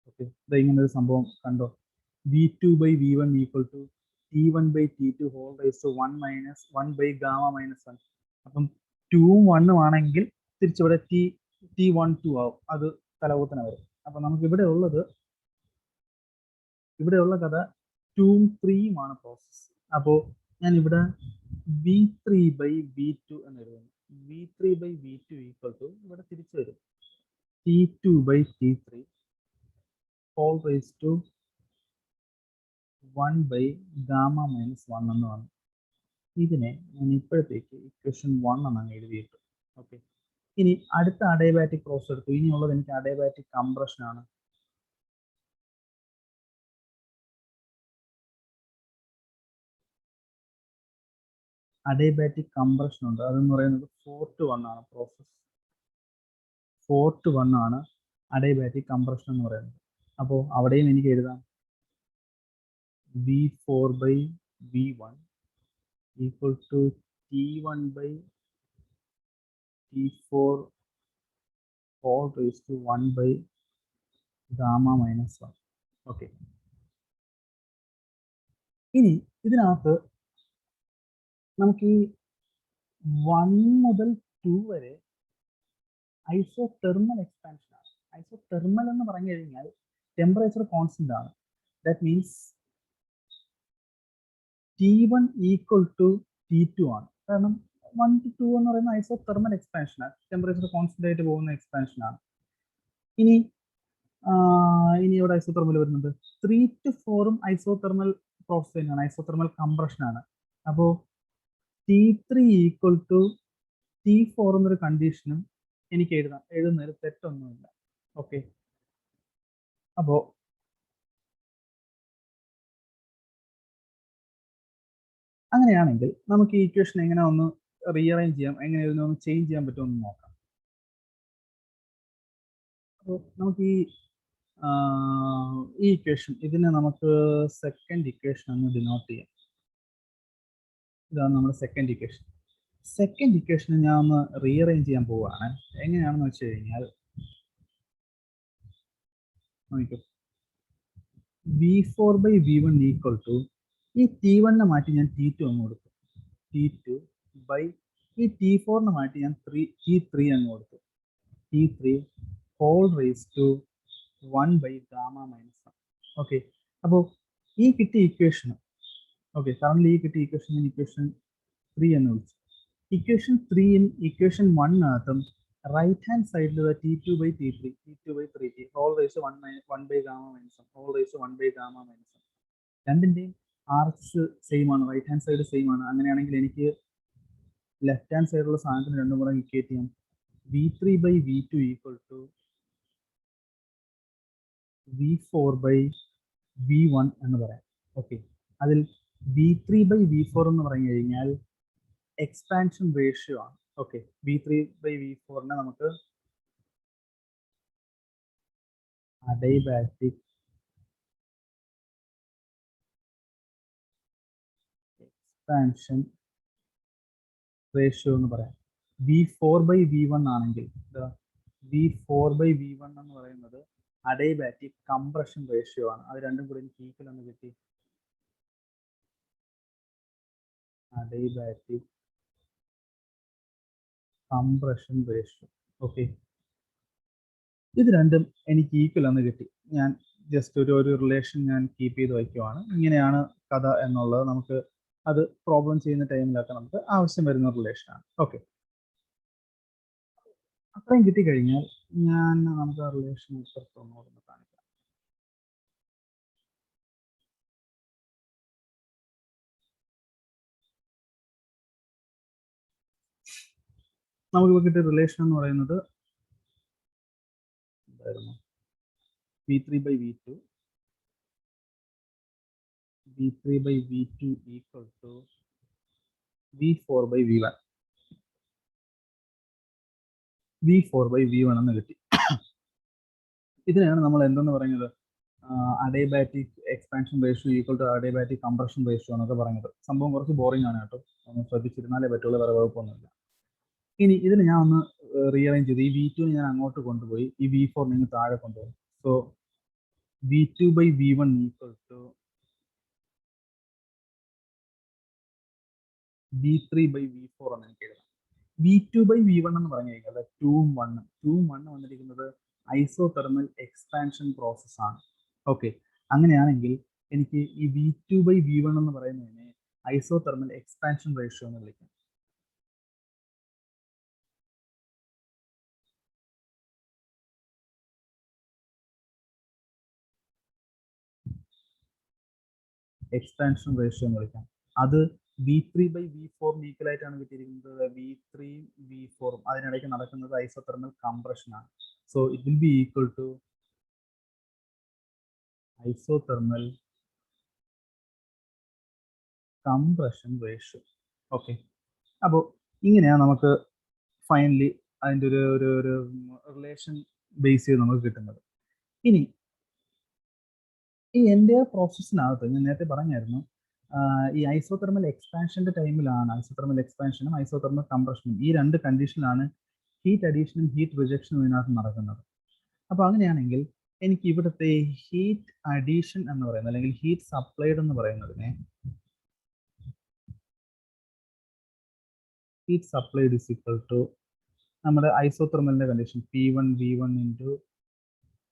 ഓക്കെ, ഇങ്ങനെ ഒരു സംഭവം കണ്ടോ? V2/V1 = T1 by T2 whole raised to 1 minus 1 by gamma minus 1. അപ്പം 2ഉം 1ഉം ആണെങ്കിൽ തിരിച്ചിവിടെ T12 ആവും. അത് തലകുത്തനെ വരും. അപ്പം നമുക്ക് ഇവിടെയുള്ള കഥ 2ഉം 3ഉമാണ് പ്രോസസ്. അപ്പോൾ ഞാൻ ഇവിടെ V3 by V2 എന്ന് എഴുതുന്നു. V3 by V2 equal to ഇവിടെ തിരിച്ചു വരും T2 by T3 whole raised to 1 by gamma minus 1 എന്ന് പറഞ്ഞു. ഇതിനെ ഞാൻ ഇപ്പോഴത്തേക്ക് ഇക്വേഷൻ 1 എന്നാണ് എഴുതിയിട്ട്. ഓക്കെ, ഇനി അടുത്ത അഡയബാറ്റിക് പ്രോസസ് എടുത്തു. ഇനിയുള്ളത് എനിക്ക് അഡയബാറ്റിക് കംപ്രഷൻ ആണ്. അഡയബാറ്റിക് കംപ്രഷൻ ഉണ്ട്. അതെന്ന് പറയുന്നത് 4 to 1 ആണ് പ്രോസസ്. 4 to 1 ആണ് അഡയബാറ്റിക് കംപ്രഷൻ എന്ന് പറയുന്നത്. അപ്പോൾ അവിടെയും എനിക്ക് എഴുതാം V4 by V1 equal to T1 by T4 whole raised to 1 by gamma minus 1. Okay, ഇനി ഇതിനകത്ത് നമുക്ക് ഈ 1 മുതൽ 2 വരെ ഐസോതെർമൽ എക്സ്പാൻഷൻ ആണ്. ഐസോതെർമൽ എന്ന് പറഞ്ഞു കഴിഞ്ഞാൽ ടെമ്പറേച്ചർ കോൺസ്റ്റന്റ് ആണ്. That means T1 equal to T2 ആണ്. കാരണം 1 to 2 എന്ന് പറയുന്ന ഐസോതെർമൽ എക്സ്പാൻഷൻ ആണ്, ടെമ്പറേച്ചർ കോൺസ്റ്റന്റ് ആയിട്ട് പോകുന്ന എക്സ്പാൻഷൻ ആണ്. ഇനി ഇവിടെ ഐസോതെർമൽ വരുന്നത് 3 to 4ഉം ഐസോതെർമൽ പ്രോസസ് തന്നെയാണ്, ഐസോതെർമൽ കംപ്രഷൻ ആണ്. അപ്പോൾ T3 ഈക്വൽ ടു T4 എന്നൊരു കണ്ടീഷനും എനിക്ക് എഴുതുന്നതിൽ തെറ്റൊന്നുമില്ല. ഓക്കെ, അപ്പോൾ അങ്ങനെയാണെങ്കിൽ നമുക്ക് ഈ ഇക്വേഷൻ എങ്ങനെ ഒന്ന് റീഅറേഞ്ച് ചെയ്യാം, എങ്ങനെ ഇതിനൊന്ന് ചേഞ്ച് ചെയ്യാൻ പറ്റുമെന്ന് നോക്കാം. അപ്പോൾ നമുക്ക് ഈ ഇക്വേഷൻ ഇതിനെ നമുക്ക് സെക്കൻഡ് ഇക്വേഷൻ ഒന്ന് ഡിനോട്ട് ചെയ്യാം. ഇതാണ് നമ്മുടെ സെക്കൻഡ് ഇക്വേഷൻ. സെക്കൻഡ് ഇക്വേഷൻ ഞാൻ ഒന്ന് റീഅറേഞ്ച് ചെയ്യാൻ പോവുകയാണ്. എങ്ങനെയാണെന്ന് വെച്ച് കഴിഞ്ഞാൽ നോക്കൂ, V4 by V1 equal to ഈ T1 മാറ്റി ഞാൻ T2 അങ്ങ് കൊടുത്തു. T2 by ഈ T4 മാറ്റി ഞാൻ T3 അങ്ങ് കൊടുത്തു. T3 whole raised to 1 by gamma minus 1. Okay, അപ്പോൾ ഈ കിട്ടിയ ഇക്വേഷൻ, ഓക്കെ, കറന്റ് ഈ കിട്ടിയ ഇക്വേഷൻ ഞാൻ ഇക്വേഷൻ 3 എന്ന് വിളിച്ചു. ഇക്വേഷൻ 3യും ഇക്വേഷൻ 1നകത്തും റൈറ്റ് ഹാൻഡ് സൈഡിൽ T2 by T3 whole raised to 1 by gamma minus 1 whole raised to 1 by gamma minus 1. രണ്ടിൻ്റെയും ആർച്ച് സെയിം ആണ്, റൈറ്റ് ഹാൻഡ് സൈഡ് സെയിം ആണ്. അങ്ങനെയാണെങ്കിൽ എനിക്ക് ലെഫ്റ്റ് ഹാൻഡ് സൈഡിലുള്ള സാധനത്തിന് രണ്ടും കൂടെ ഇക്വേറ്റ് ചെയ്യാം. V3 by V2 equal to V4 by V1 എന്ന് പറയാം. ഓക്കെ, അതിൽ V3 by V4 എന്ന് പറഞ്ഞു കഴിഞ്ഞാൽ എക്സ്പാൻഷൻ റേഷ്യോ ആണ്. ഓക്കെ, V3 by V4നെ നമുക്ക് അഡയബാറ്റിക് എക്സ്പാൻഷൻ റേഷ്യോ എന്ന് പറയാം. V4 by V1 ആണെങ്കിൽ V4 by V1 എന്ന് പറയുന്നത് അഡയബാറ്റിക് കംപ്രഷൻ റേഷ്യോ ആണ്. അത് രണ്ടും കൂടി എനിക്ക് ഈക്വൽ എന്ന് കിട്ടി. Adiabatic compression ratio. ഓക്കെ, ഇത് രണ്ടും എനിക്ക് ഈക്വൽ എന്ന് കിട്ടി. ഞാൻ ജസ്റ്റ് ഒരു റിലേഷൻ ഞാൻ കീപ്പ് ചെയ്ത് വയ്ക്കുവാണ്. ഇങ്ങനെയാണ് കഥ എന്നുള്ളത് നമുക്ക് അത് പ്രോബ്ലം ചെയ്യുന്ന ടൈമിലൊക്കെ നമുക്ക് ആവശ്യം വരുന്ന റിലേഷനാണ്. ഓക്കെ, അത്രയും കിട്ടിക്കഴിഞ്ഞാൽ നമുക്ക് ആ റിലേഷൻ ഒന്നുകൂടെ കാണിക്കാം. നമുക്ക് കിട്ടിയ റിലേഷൻ എന്ന് പറയുന്നത് എന്തായിരുന്നു? V3 by V2 equal to V4 by V1 എന്ന് കിട്ടി. ഇതിനെയാണ് നമ്മൾ എന്തെന്ന് പറയുന്നത്? Adiabatic expansion ratio equal to adiabatic compression ratio എന്നൊക്കെ പറയുന്നത്. സംഭവം കുറച്ച് ബോറിംഗ് ആണ് കേട്ടോ, ഒന്ന് ശ്രദ്ധിച്ചിരുന്നാലേ പറ്റുള്ളൂ, വേറെ കുഴപ്പമൊന്നുമില്ല. ഇനി ഇതിന് ഞാൻ ഒന്ന് റീഅറേഞ്ച് ചെയ്ത് ഈ V2 ഞാൻ അങ്ങോട്ട് കൊണ്ടുപോയി, ഈ V4 നിങ്ങൾ താഴെ കൊണ്ടുപോയി. So V2 by V1 equal to V3/V4 എന്ന് എനിക്ക് എഴുതാം. V2/V1 എന്ന് പറഞ്ഞു കഴിഞ്ഞാൽ 2ഉം 1ഉം 2ഉം 1ഉം വന്നിരിക്കുന്നത് ഐസോതെർമൽ എക്സ്പാൻഷൻ പ്രോസസ് ആണ്. ഓക്കെ, അങ്ങനെയാണെങ്കിൽ എനിക്ക് ഈ V2/V1 എന്ന് പറയുന്നതിനെ ഐസോതെർമൽ എക്സ്പാൻഷൻ റേഷ്യോ എന്ന് വിളിക്കാം. എക്സ്പാൻഷൻ റേഷ്യോ എന്ന് വിളിക്കാം. അത് V3/V4 ഈക്വൽ ആയിട്ടാണ് കിട്ടിയിരിക്കുന്നത്. V3/V4 അതിനിടയ്ക്ക് നടക്കുന്നത് ഐസോതെർമൽ കംപ്രഷൻ ആണ്. So it will be equal to isothermal compression ratio. Okay, അപ്പോൾ ഇങ്ങനെയാണ് നമുക്ക് ഫൈനലി അതിൻ്റെ ഒരു റിലേഷൻ ബേസ് ചെയ്ത് നമുക്ക് കിട്ടുന്നത്. ഇനി ഈ എൻ്റെ പ്രോസസ്സിനകത്ത് ഞാൻ നേരത്തെ പറഞ്ഞായിരുന്നു, ഈ ഐസോതെർമൽ എക്സ്പാൻഷൻ്റെ ടൈമിലാണ് ഐസോതെർമൽ എക്സ്പാൻഷനും ഐസോതെർമൽ കംപ്രഷനും ഈ രണ്ട് കണ്ടീഷനിലാണ് ഹീറ്റ് അഡീഷനും ഹീറ്റ് റിജക്ഷനും ഇതിനകത്ത് നടക്കുന്നത്. അപ്പോൾ അങ്ങനെയാണെങ്കിൽ എനിക്ക് ഇവിടുത്തെ ഹീറ്റ് അഡീഷൻ എന്ന് പറയുന്നത് അല്ലെങ്കിൽ ഹീറ്റ് സപ്ലൈഡ് എന്ന് പറയുന്നതിനെ heat supplied is equal to നമ്മുടെ ഐസോതെർമലിന്റെ കണ്ടീഷൻ P1V1 ഇൻറ്റു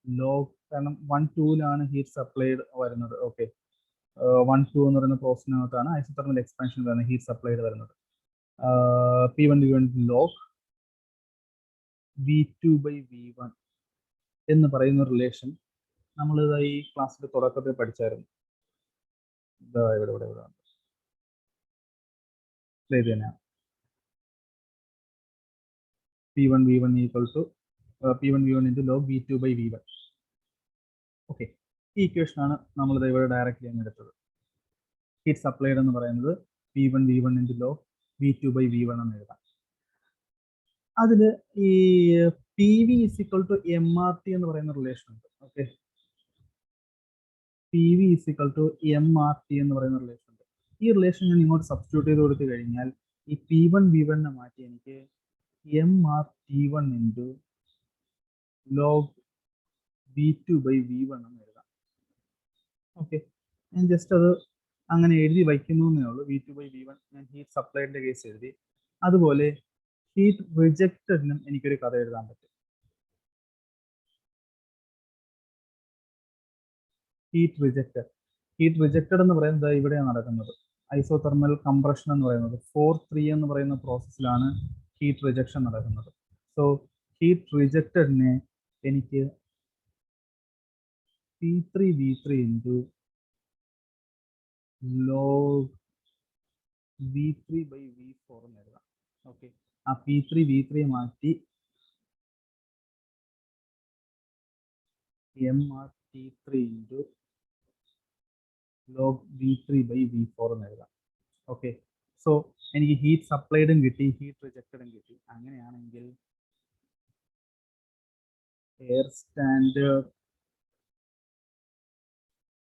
ലോഗ്, കാരണം 1,2ലാണ് ഹീറ്റ് സപ്ലൈഡ് വരുന്നത്. ഓക്കെ, 1,2 എന്ന് പറയുന്ന പ്രോസസ്സിനകത്താണ് ഐസോതെർമൽ എക്സ്പാൻഷൻ വരുന്നത്, ഹീറ്റ് സപ്ലൈഡ് വരുന്നത്. P1V1 ലോഗ് V2/V1 എന്ന് പറയുന്ന റിലേഷൻ നമ്മൾ ഈ ക്ലാസ്സിന്റെ തുടക്കത്തിൽ പഠിച്ചായിരുന്നു. ഇവിടെ ഇത് തന്നെയാണ്. P1V1 equal to P1V1 into log V2/V1. Okay, ഈ ഇക്വേഷനാണ് നമ്മളിത് ഇവിടെ ഡയറക്റ്റ്ലി അങ്ങ് എടുത്തത്. ഹീറ്റ് സപ്ലൈഡ് എന്ന് പറയുന്നത് P1V1 ഇൻറ്റു ലോഗ് V2/V1 എന്ന് എഴുതാം. അതിൽ ഈ PV is equal to MRT എന്ന് പറയുന്ന റിലേഷൻ ഉണ്ട്. Okay, PV is equal to MRT എന്ന് പറയുന്ന റിലേഷൻ ഉണ്ട്. ഈ റിലേഷൻ ഞാൻ ഇങ്ങോട്ട് സബ്സ്റ്റിറ്റ്യൂട്ട് ചെയ്ത് കൊടുത്തു കഴിഞ്ഞാൽ ഈ P1V1 മാറ്റി എനിക്ക് MRT1 ഇൻറ്റു ലോഗ് V2/V1 എന്ന് എഴുതാം. ഓക്കെ, ഞാൻ ജസ്റ്റ് അത് അങ്ങനെ എഴുതി വയ്ക്കുന്നു എന്നേ ഉള്ളൂ. V2/V1 ഞാൻ ഹീറ്റ് സപ്ലൈഡിന്റെ കേസ് എഴുതി. അതുപോലെ ഹീറ്റ് റിജക്റ്റഡിനും എനിക്കൊരു കഥ എഴുതാൻ പറ്റും. ഹീറ്റ് റിജക്റ്റഡ് എന്ന് പറയുന്നത് ഇവിടെയാണ് നടക്കുന്നത്. ഐസോതെർമൽ കംപ്രഷൻ എന്ന് പറയുന്നത് 4-3 എന്ന് പറയുന്ന പ്രോസസ്സിലാണ് ഹീറ്റ് റിജക്ഷൻ നടക്കുന്നത്. സോ ഹീറ്റ് റിജക്റ്റഡിനെ എനിക്ക് P3V3 ഇൻറ്റു ലോഗ് V3/V4 എന്ന് എഴുതാം. ഓക്കെ, ആ P3V3 മാറ്റി MRT3 ഇൻറ്റു ലോഗ് V3/V4 എന്ന് എഴുതാം. ഓക്കെ, സോ എനിക്ക് ഹീറ്റ് സപ്ലൈഡും കിട്ടി, ഹീറ്റ് റിജക്റ്റഡും കിട്ടി. അങ്ങനെയാണെങ്കിൽ എയർ സ്റ്റാൻഡേർഡ്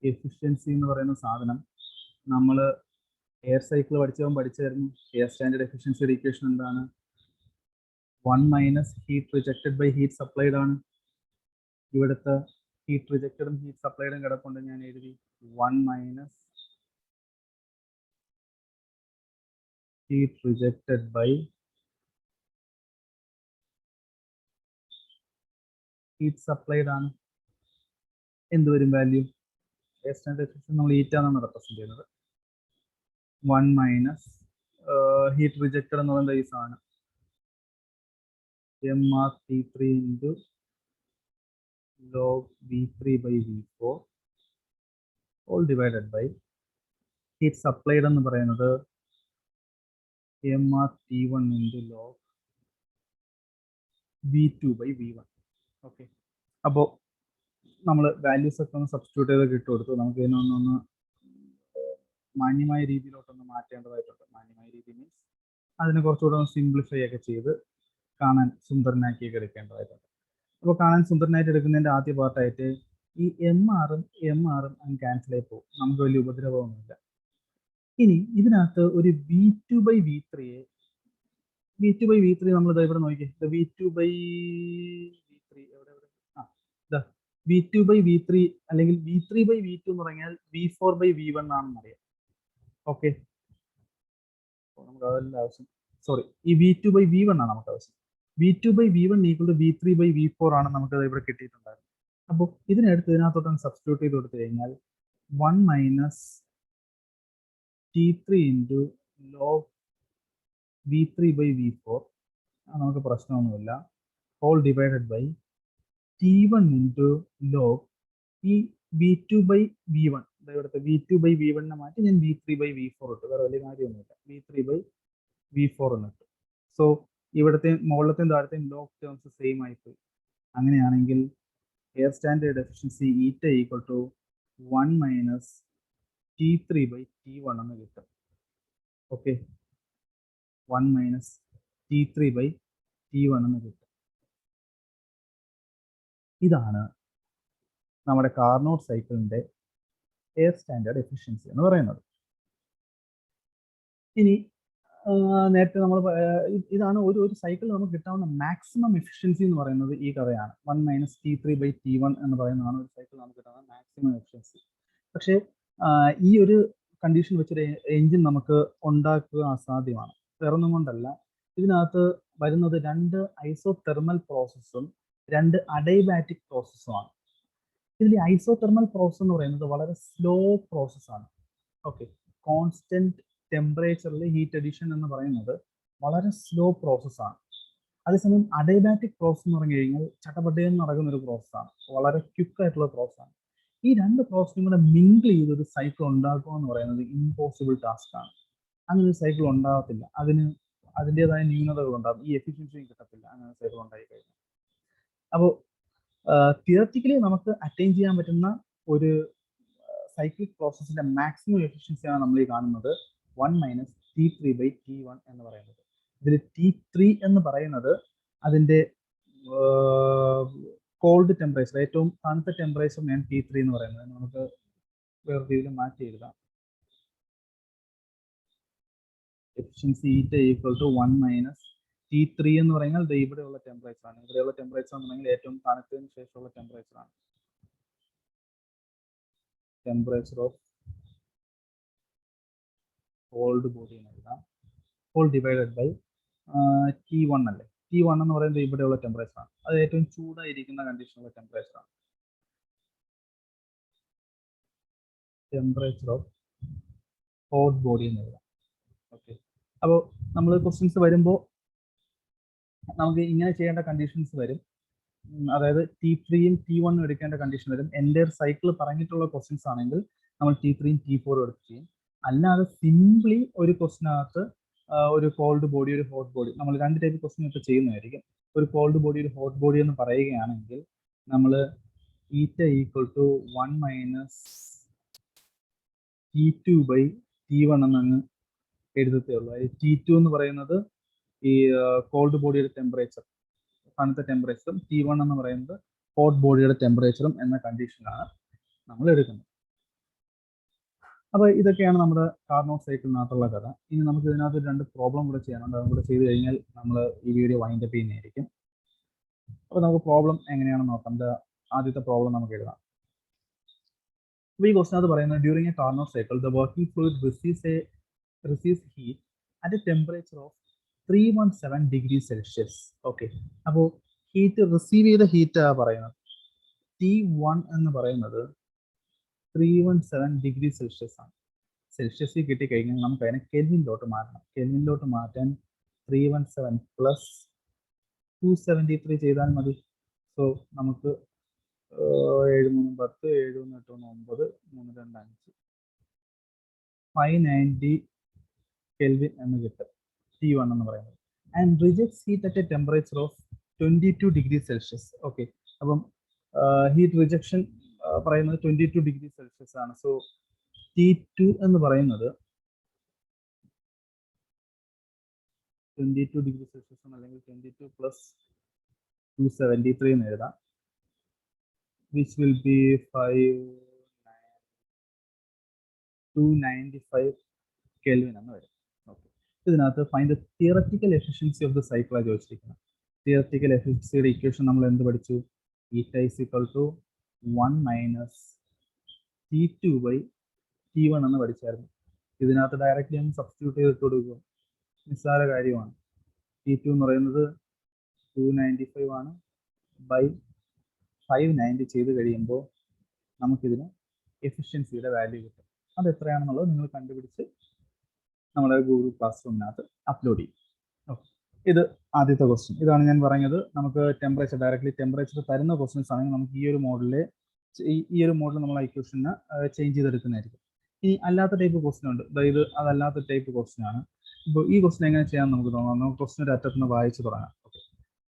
എഫിഷ്യൻസി എന്ന് പറയുന്ന സാധനം നമ്മൾ എയർ സൈക്കിൾ പഠിച്ചായിരുന്നു. എയർ സ്റ്റാൻഡേർഡ് എഫിഷ്യൻസിയുടെ ഇക്വേഷൻ എന്താണ്? 1 - heat rejected by heat supplied ആണ്. ഇവിടുത്തെ ഹീറ്റ് റിജക്റ്റഡും ഹീറ്റ് സപ്ലൈഡും കിടപ്പുണ്ട്. ഞാൻ എഴുതി 1 - heat rejected by heat supplied ആണ്. എന്തുവരും വാല്യൂ? എയർ സ്റ്റാൻഡേർഡ് എഫിഷ്യൻസി നമ്മൾ ഈറ്റ എന്നാണ് റെപ്രസെന്റ് ചെയ്യുന്നത്. 1 - ഹീറ്റ് റിജക്റ്റഡ് എന്ന് പറയുന്നത് ഈ സാധനം MRT3 into log V3/V4 all divided by heat supplied എന്ന് പറയുന്നത് MRT1 into log V2/V1. Okay, അപ്പോൾ നമ്മൾ വാല്യൂസ് ഒക്കെ ഒന്ന് സബ്സ്റ്റിറ്റ്യൂട്ട് ചെയ്ത് കിട്ടുകൊടുത്തു. നമുക്ക് ഇതിനൊന്ന് മാന്യമായ രീതിയിലോട്ടൊന്ന് മാറ്റേണ്ടതായിട്ടുണ്ട്. മാന്യമായ രീതി മീൻസ് അതിനെ കുറച്ചുകൂടെ ഒന്ന് സിംപ്ലിഫൈ ഒക്കെ ചെയ്ത് കാണാൻ സുന്ദരനാക്കിയൊക്കെ എടുക്കേണ്ടതായിട്ടുണ്ട്. അപ്പോൾ കാണാൻ സുന്ദരനായിട്ട് എടുക്കുന്നതിൻ്റെ ആദ്യ പാർട്ടായിട്ട് ഈ MRഉം അങ്ങ് ക്യാൻസൽ ആയി പോകും. നമുക്ക് വലിയ ഉപദ്രവമൊന്നുമില്ല. ഇനി ഇതിനകത്ത് ഒരു V2/V3 നമ്മൾ ഇവിടെ നോക്കി. V2/V3 V2/V3 അല്ലെങ്കിൽ V3/V2 എന്ന് പറഞ്ഞാൽ V4/V1 ആണെന്ന് അറിയാം. ഓക്കെ, നമുക്ക് അതെല്ലാം ആവശ്യം. സോറി, ഈ V2/V1 ആണ് നമുക്ക് ആവശ്യം. V2/V1 = V3/V4 ആണ് നമുക്ക് ഇവിടെ കിട്ടിയിട്ടുണ്ടായിരുന്നത്. അപ്പോൾ ഇതിനടുത്ത് ഇതിനകത്തോട്ട് സബ്സ്റ്റിറ്റ്യൂട്ട് ചെയ്ത് കൊടുത്തു കഴിഞ്ഞാൽ 1 - T3 × log V3/V4 നമുക്ക് പ്രശ്നമൊന്നുമില്ല, whole divided by T1 × log ഈ V2/V1, ഇവിടുത്തെ V2/V1 മാറ്റി ഞാൻ V3/V4 ഇട്ടു, വേറെ വലിയ കാര്യമൊന്നുമില്ല, V3/V4 എന്ന് ഇട്ടു. സോ ഇവിടുത്തെ മുകളിലത്തെയും താഴത്തെയും ലോഗ് ടേംസ് സെയിം ആയിപ്പോയി. അങ്ങനെയാണെങ്കിൽ എയർ സ്റ്റാൻഡേർഡ് എഫിഷ്യൻസി ഈറ്റ = 1 - T3/T1 എന്ന് കിട്ടും. ഓക്കെ, 1 - T3/T1 എന്ന് കിട്ടും. ഇതാണ് നമ്മുടെ കാർനോട്ട് സൈക്കിളിന്റെ എയർ സ്റ്റാൻഡേർഡ് എഫിഷ്യൻസി എന്ന് പറയുന്നത്. ഇനി നേരത്തെ നമ്മൾ ഇതാണ് ഒരു സൈക്കിൾ നമുക്ക് കിട്ടാവുന്ന മാക്സിമം എഫിഷ്യൻസി എന്ന് പറയുന്നത് ഈ കഥയാണ്. 1 - T3/T1 എന്ന് പറയുന്നതാണ് ഒരു സൈക്കിൾ നമുക്ക് കിട്ടാവുന്ന മാക്സിമം എഫിഷ്യൻസി. പക്ഷേ ഈ ഒരു കണ്ടീഷൻ വെച്ചൊരു എഞ്ചിൻ നമുക്ക് ഉണ്ടാക്കുക അസാധ്യമാണ്. വേറൊന്നും കൊണ്ടല്ല, ഇതിനകത്ത് വരുന്നത് 2 ഐസോതെർമൽ പ്രോസസ്സും 2 അഡൈബാറ്റിക് പ്രോസസ്സുമാണ്. ഇതിൽ ഐസോതെർമൽ പ്രോസസ് എന്ന് പറയുന്നത് വളരെ സ്ലോ പ്രോസസ്സാണ്. ഓക്കെ, കോൺസ്റ്റന്റ് ടെമ്പറേച്ചറിൽ ഹീറ്റ് അഡിഷൻ എന്ന് പറയുന്നത് വളരെ സ്ലോ പ്രോസസ്സാണ്. അതേസമയം അഡൈബാറ്റിക് പ്രോസസ് എന്ന് പറഞ്ഞു കഴിഞ്ഞാൽ ചട്ടപട്ടയിൽ നടക്കുന്ന ഒരു പ്രോസസ്സാണ്, വളരെ ക്വിക്ക് ആയിട്ടുള്ള പ്രോസസ്സാണ്. ഈ 2 പ്രോസസ്സും കൂടെ മിങ്കിൾ ചെയ്ത് ഒരു സൈക്കിൾ ഉണ്ടാക്കുക എന്ന് പറയുന്നത് ഇമ്പോസിബിൾ ടാസ്ക് ആണ്. അങ്ങനെ ഒരു സൈക്കിൾ ഉണ്ടാകത്തില്ല, അതിൻ്റെതായ ന്യൂനതകൾ ഉണ്ടാകും, ഈ എഫിഷ്യൻസിയും കിട്ടത്തില്ല അങ്ങനെ സൈക്കിൾ ഉണ്ടായി കഴിഞ്ഞാൽ. അപ്പോൾ തിയററ്റിക്കലി നമുക്ക് അറ്റൈൻ ചെയ്യാൻ പറ്റുന്ന ഒരു സൈക്ലിക് പ്രോസസ്സിന്റെ മാക്സിമം എഫിഷ്യൻസിയാണ് നമ്മൾ ഈ കാണുന്നത് 1 - T3/T1 എന്ന് പറയുന്നത്. ഇതിൽ T3 എന്ന് പറയുന്നത് അതിന്റെ കോൾഡ് ടെമ്പറേച്ചർ, ഏറ്റവും തണുത്ത ടെമ്പറേച്ചർ ഞാൻ T3 എന്ന് പറയുന്നത്. നമുക്ക് വേറെ രീതിയിൽ മാറ്റി എഴുതാം. എഫിഷ്യൻസി ഈറ്റ = 1 - T3 എന്ന് പറയുന്നത് ഇവിടെയുള്ള ടെമ്പറേച്ചർ ആണ്. ഇവിടെയുള്ള ടെമ്പറേച്ചർ എന്ന് പറഞ്ഞാൽ ഏറ്റവും തണുത്തതിന് ശേഷമുള്ള ടെമ്പറേച്ചർ ആണ്. ടെമ്പറേച്ചർ ഓഫ് കോൾഡ് ബോഡി എന്ന് എഴുതാം, ഹോൾ ഡിവൈഡഡ് ബൈ T1 അല്ലേ. T1 എന്ന് പറയുന്നത് ഇവിടെയുള്ള ടെമ്പറേച്ചർ ആണ്, അത് ഏറ്റവും ചൂടായിരിക്കുന്ന കണ്ടീഷനുള്ള ടെമ്പറേച്ചർ ആണ്. ടെമ്പറേച്ചർ ഓഫ് ഹോട്ട് ബോഡി എന്ന് എഴുതാം. ഓക്കെ, അപ്പോൾ നമ്മൾ ക്വസ്റ്റ്യൻസ് വരുമ്പോൾ നമുക്ക് ഇങ്ങനെ ചെയ്യേണ്ട കണ്ടീഷൻസ് വരും. അതായത് T3യും T1ഉം എടുക്കേണ്ട കണ്ടീഷൻ വരും. എൻ്റെ സൈക്കിൾ പറഞ്ഞിട്ടുള്ള ക്വസ്റ്റ്യൻസ് ആണെങ്കിൽ നമ്മൾ T3യും T4ഉം എടുത്ത് ചെയ്യും. അല്ലാതെ സിംപ്ലി ഒരു ക്വസ്റ്റിനകത്ത് ഒരു കോൾഡ് ബോഡി, ഒരു ഹോട്ട് ബോഡി, നമ്മൾ 2 ടൈപ്പ് ക്വസ്റ്റ്യൻ ഒക്കെ ചെയ്യുന്നതായിരിക്കും. ഒരു കോൾഡ് ബോഡി, ഒരു ഹോട്ട് ബോഡി എന്ന് പറയുകയാണെങ്കിൽ നമ്മൾ ഈറ്റ = 1 - T2/T1 എന്നങ്ങ് എഴുതത്തേ ഉള്ളൂ. അതായത് T2 എന്ന് പറയുന്നത് ഈ കോൾഡ് ബോഡിയുടെ ടെമ്പറേച്ചർ, തണുത്ത ടെമ്പറേച്ചറും, T1 എന്ന് പറയുന്നത് ഹോട്ട് ബോഡിയുടെ ടെമ്പറേച്ചറും എന്ന കണ്ടീഷനാണ് നമ്മൾ എടുക്കുന്നത്. അപ്പോൾ ഇതൊക്കെയാണ് നമ്മുടെ കാർനോട്ട് സൈക്കിളിനകത്തുള്ള കഥ. ഇനി നമുക്ക് ഇതിനകത്ത് 2 പ്രോബ്ലം കൂടെ ചെയ്യാനുണ്ട്. അതും കൂടെ ചെയ്ത് കഴിഞ്ഞാൽ നമ്മൾ ഈ വീഡിയോ വൈൻഡ് അപ്പ് ചെയ്യുന്നതായിരിക്കും. അപ്പോൾ നമുക്ക് പ്രോബ്ലം എങ്ങനെയാണെന്ന് നോക്കാം. ആദ്യത്തെ പ്രോബ്ലം നമുക്ക് എഴുതാം. അപ്പോൾ ഈ ക്വസ്റ്റിനകത്ത് പറയുന്നത് during A Carnot cycle the working fluid receives heat at a temperature of 317 degrees Celsius. Okay, അപ്പോൾ ഹീറ്റ് റിസീവ് ചെയ്ത ഹീറ്റ് പറയുന്നത് T1 എന്ന് പറയുന്നത് 317 ഡിഗ്രി സെൽഷ്യസ് ആണ്. സെൽഷ്യസിൽ കിട്ടിക്കഴിഞ്ഞാൽ നമുക്ക് അതിനെ കെൽവിനിലോട്ട് മാറ്റണം. കെൽവിനിലോട്ട് മാറ്റാൻ 317 + 273 ചെയ്താൽ മതി. സോ നമുക്ക് 7 3 10 7 1 8 9 3 2 5 590 കെൽവിൻ എന്ന് കിട്ടും T1 എന്ന് പറയുന്നത്. And rejects heat at A temperature of 22 degree Celsius. Okay, അപ്പം ഹീറ്റ് റിജക്ഷൻ പറയുന്നത് 22 ഡിഗ്രി സെൽഷ്യസ് ആണ്. സോ T2 എന്ന് പറയുന്നത് 22 ഡിഗ്രി സെൽഷ്യസ് അല്ലെങ്കിൽ 22 + 273 എന്ന് എഴുതാം, which will be 295 കെൽവിൻ എന്ന് വരും. ഓക്കെ, ഇതിനകത്ത് find the theoretical efficiency of the സൈക്കിളാണ് ചോദിച്ചിരിക്കുന്നത്. തിയററ്റിക്കൽ എഫിഷ്യൻസിയുടെ ഇക്വേഷൻ നമ്മൾ എന്ത് പഠിച്ചു? ഈറ്റ = 1 - T2/T1 എന്ന് പഠിച്ചായിരുന്നു. ഇതിനകത്ത് ഡയറക്റ്റ്ലി ഒന്ന് സബ്സ്റ്റിറ്റ്യൂട്ട് ചെയ്തിട്ട് കൊടുക്കുക. നിസ്സാര കാര്യമാണ്. T2 എന്ന് പറയുന്നത് 295 ആണ്, ബൈ 590 ചെയ്ത് കഴിയുമ്പോൾ നമുക്കിതിന് എഫിഷ്യൻസിയുടെ വാല്യൂ കിട്ടും. അത് എത്രയാണെന്നുള്ളത് നിങ്ങൾ കണ്ടുപിടിച്ച് നമ്മുടെ ഗൂഗിൾ ക്ലാസ് റൂമിനകത്ത് അപ്ലോഡ് ചെയ്യും. ഓക്കെ, ഇത് ആദ്യത്തെ ക്വസ്റ്റ്യൻ. ഇതാണ് ഞാൻ പറഞ്ഞത്, നമുക്ക് ടെമ്പറേച്ചർ ഡയറക്റ്റ്ലി ടെമ്പറേച്ചർ തരുന്ന ക്വസ്റ്റ്യൻസ് ആണെങ്കിൽ നമുക്ക് ഈ ഒരു മോഡൽ നമ്മൾ ഇക്വേഷന് ചേഞ്ച് ചെയ്തെടുക്കുന്നതായിരിക്കും. ഇനി അല്ലാത്ത ടൈപ്പ് ക്വസ്റ്റ്യൻ ഉണ്ട്, അതായത് അതല്ലാത്ത ടൈപ്പ് ക്വസ്റ്റ്യൻ ആണ്. ഇപ്പോൾ ഈ ക്വസ്റ്റ്യൻ എങ്ങനെ ചെയ്യാൻ നമുക്ക് തോന്നാം. നമുക്ക് ക്വസ്റ്റ്യൻ ഒരു അറ്റത്ത് നിന്ന് വായിച്ച് തുടങ്ങാം. Okay,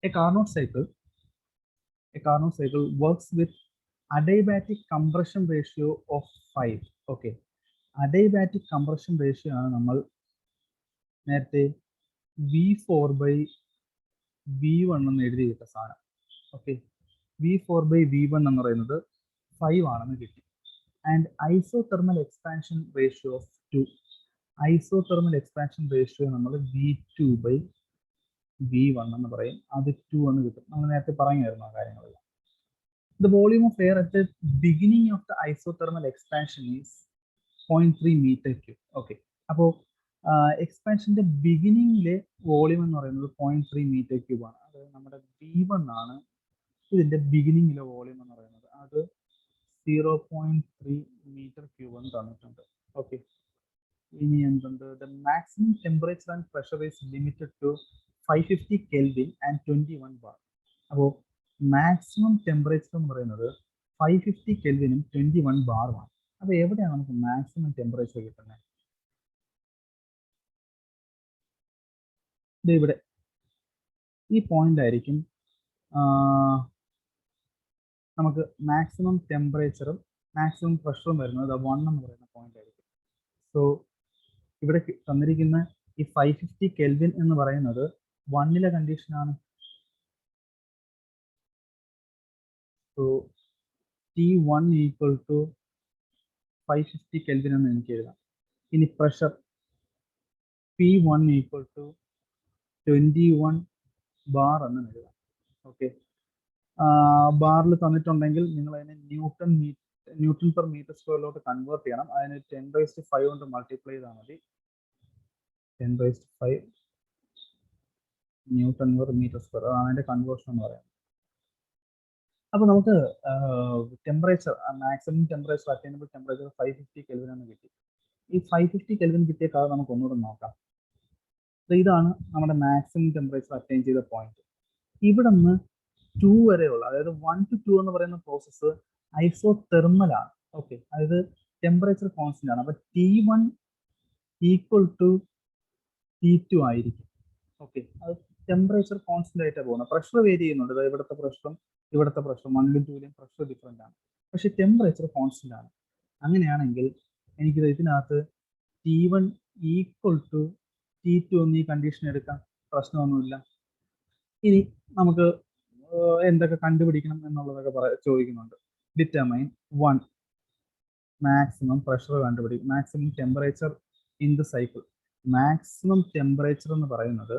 A Carnot cycle works with adiabatic compression ratio of 5. Okay, adiabatic compression ratio ആണ് നമ്മൾ നേരത്തെ V4/V1 എന്ന് എഴുതിയിട്ട സാധനം. ഓക്കെ, V4/V1 എന്ന് പറയുന്നത് 5 ആണെന്ന് കിട്ടി. And isothermal expansion ratio of 2. Isothermal expansion ratio നമ്മൾ V2/V1 എന്ന് പറയും. അത് 2 എന്ന് കിട്ടും. നമ്മൾ നേരത്തെ പറഞ്ഞായിരുന്നു ആ കാര്യങ്ങളെല്ലാം. The volume of air at the beginning of the isothermal expansion is 0.3 meter cube. Okay, അപ്പോൾ എക്സ്പാൻഷന്റെ ബിഗിനിങ്ങിലെ വോളിയം എന്ന് പറയുന്നത് 0.3 മീറ്റർ ക്യൂബ് ആണ്. അത് നമ്മുടെ V1 ആണ്. ഇതിന്റെ ബിഗിനിങ്ങിലെ വോളിയം എന്ന് പറയുന്നത് അത് 0.3 മീറ്റർ ക്യൂബ് എന്ന് തന്നിട്ടുണ്ട്. ഓക്കെ, ഇനി എന്തുണ്ട്? The maximum temperature and pressure is limited to 550 Kelvin and 21 bar. അപ്പോൾ മാക്സിമം ടെമ്പറേച്ചർ എന്ന് പറയുന്നത് 550 കെൽവിനും 21 ബാറുമാണ്. അപ്പോൾ എവിടെയാണ് നമുക്ക് മാക്സിമം ടെമ്പറേച്ചർ കിട്ടുന്നത്? ഇത് ഇവിടെ ഈ പോയിന്റ് ആയിരിക്കും നമുക്ക് മാക്സിമം ടെമ്പറേച്ചറും മാക്സിമം പ്രഷറും വരുന്നത് 1 എന്ന് പറയുന്ന പോയിന്റ് ആയിരിക്കും. സോ ഇവിടെ തന്നിരിക്കുന്ന ഈ 550 കെൽവിൻ എന്ന് പറയുന്നത് 1ലെ കണ്ടീഷനാണ്. So T1 equal to 550 kelvin എന്ന് എനിക്ക് എഴുതാം. ഇനി pressure P1 equal to 21 bar എന്ന് എഴുതാം. ഓക്കെ, ബാറിൽ തന്നിട്ടുണ്ടെങ്കിൽ നിങ്ങൾ അതിനെ ന്യൂട്ടൺ പെർ മീറ്റർ സ്ക്വയറിലോട്ട് കൺവേർട്ട് ചെയ്യണം. അതിന് 10⁵ കൊണ്ട് മൾട്ടിപ്ലൈ ചെയ്താൽ മതി. 10⁵ ന്യൂട്ടൺ പെർ മീറ്റർ സ്ക്വയർ, അതാണ് അതിന്റെ കൺവേർഷൻ എന്ന് പറയുന്നത്. അപ്പോൾ നമുക്ക് temperature, maximum temperature, attainable temperature 550 kelvin എന്ന് കിട്ടി. ഈ 550 കെൽവിൻ കിട്ടിയ കാര്യം നമുക്ക് ഒന്നുകൂടെ നോക്കാം. ഇതാണ് നമ്മുടെ മാക്സിമം ടെമ്പറേച്ചർ അറ്റൈൻ ചെയ്ത പോയിന്റ്. ഇവിടെ നിന്ന് 2 വരെയുള്ള, അതായത് 1 to 2 എന്ന് പറയുന്ന പ്രോസസ്സ് ഐസോതെർമൽ ആണ്. ഓക്കെ, അതായത് ടെമ്പറേച്ചർ കോൺസ്റ്റന്റ് ആണ്. അപ്പൊ T1 ഈക്വൽ ടു T2 ആയിരിക്കും. ഓക്കെ, അത് ടെമ്പറേച്ചർ കോൺസ്റ്റന്റ് ആയിട്ടാണ് പോകുന്നത്. പ്രഷർ വേരി ചെയ്യുന്നുണ്ട്. അതായത് ഇവിടുത്തെ പ്രഷറും 1ലും 2ലും പ്രഷർ ഡിഫറെന്റ് ആണ്, പക്ഷെ ടെമ്പറേച്ചർ കോൺസ്റ്റന്റ് ആണ്. അങ്ങനെയാണെങ്കിൽ എനിക്കിത് ഇതിനകത്ത് T1 ഈക്വൽ ടു T2 എന്ന് ഈ കണ്ടീഷൻ എടുക്കാം, പ്രശ്നമൊന്നുമില്ല. ഇനി നമുക്ക് എന്തൊക്കെ കണ്ടുപിടിക്കണം എന്നുള്ളതൊക്കെ ചോദിക്കുന്നുണ്ട്. ഡിറ്റർമൈൻ 1 മാക്സിമം പ്രഷർ കണ്ടുപിടിക്കും. Maximum temperature in the cycle. Maximum temperature എന്ന് പറയുന്നത്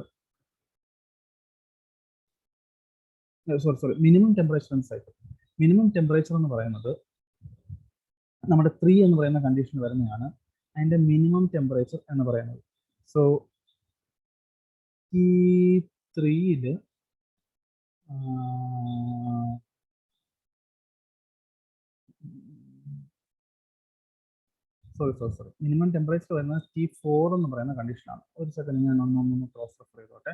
minimum temperature in cycle. Minimum temperature എന്ന് പറയുന്നത് നമ്മുടെ 3 എന്ന് പറയുന്ന കണ്ടീഷൻ വരുന്നതാണ് അതിന്റെ മിനിമം ടെമ്പറേച്ചർ എന്ന് പറയുന്നത്. സോ T3യില് സോറി മിനിമം ടെമ്പറേച്ചർ വരുന്നത് T4 എന്ന് പറയുന്ന കണ്ടീഷനാണ്. ഒരു സെക്കൻഡ് ഞാൻ ഒന്നൊന്ന് ക്രോസ് റെഫർ ചെയ്തോട്ടെ.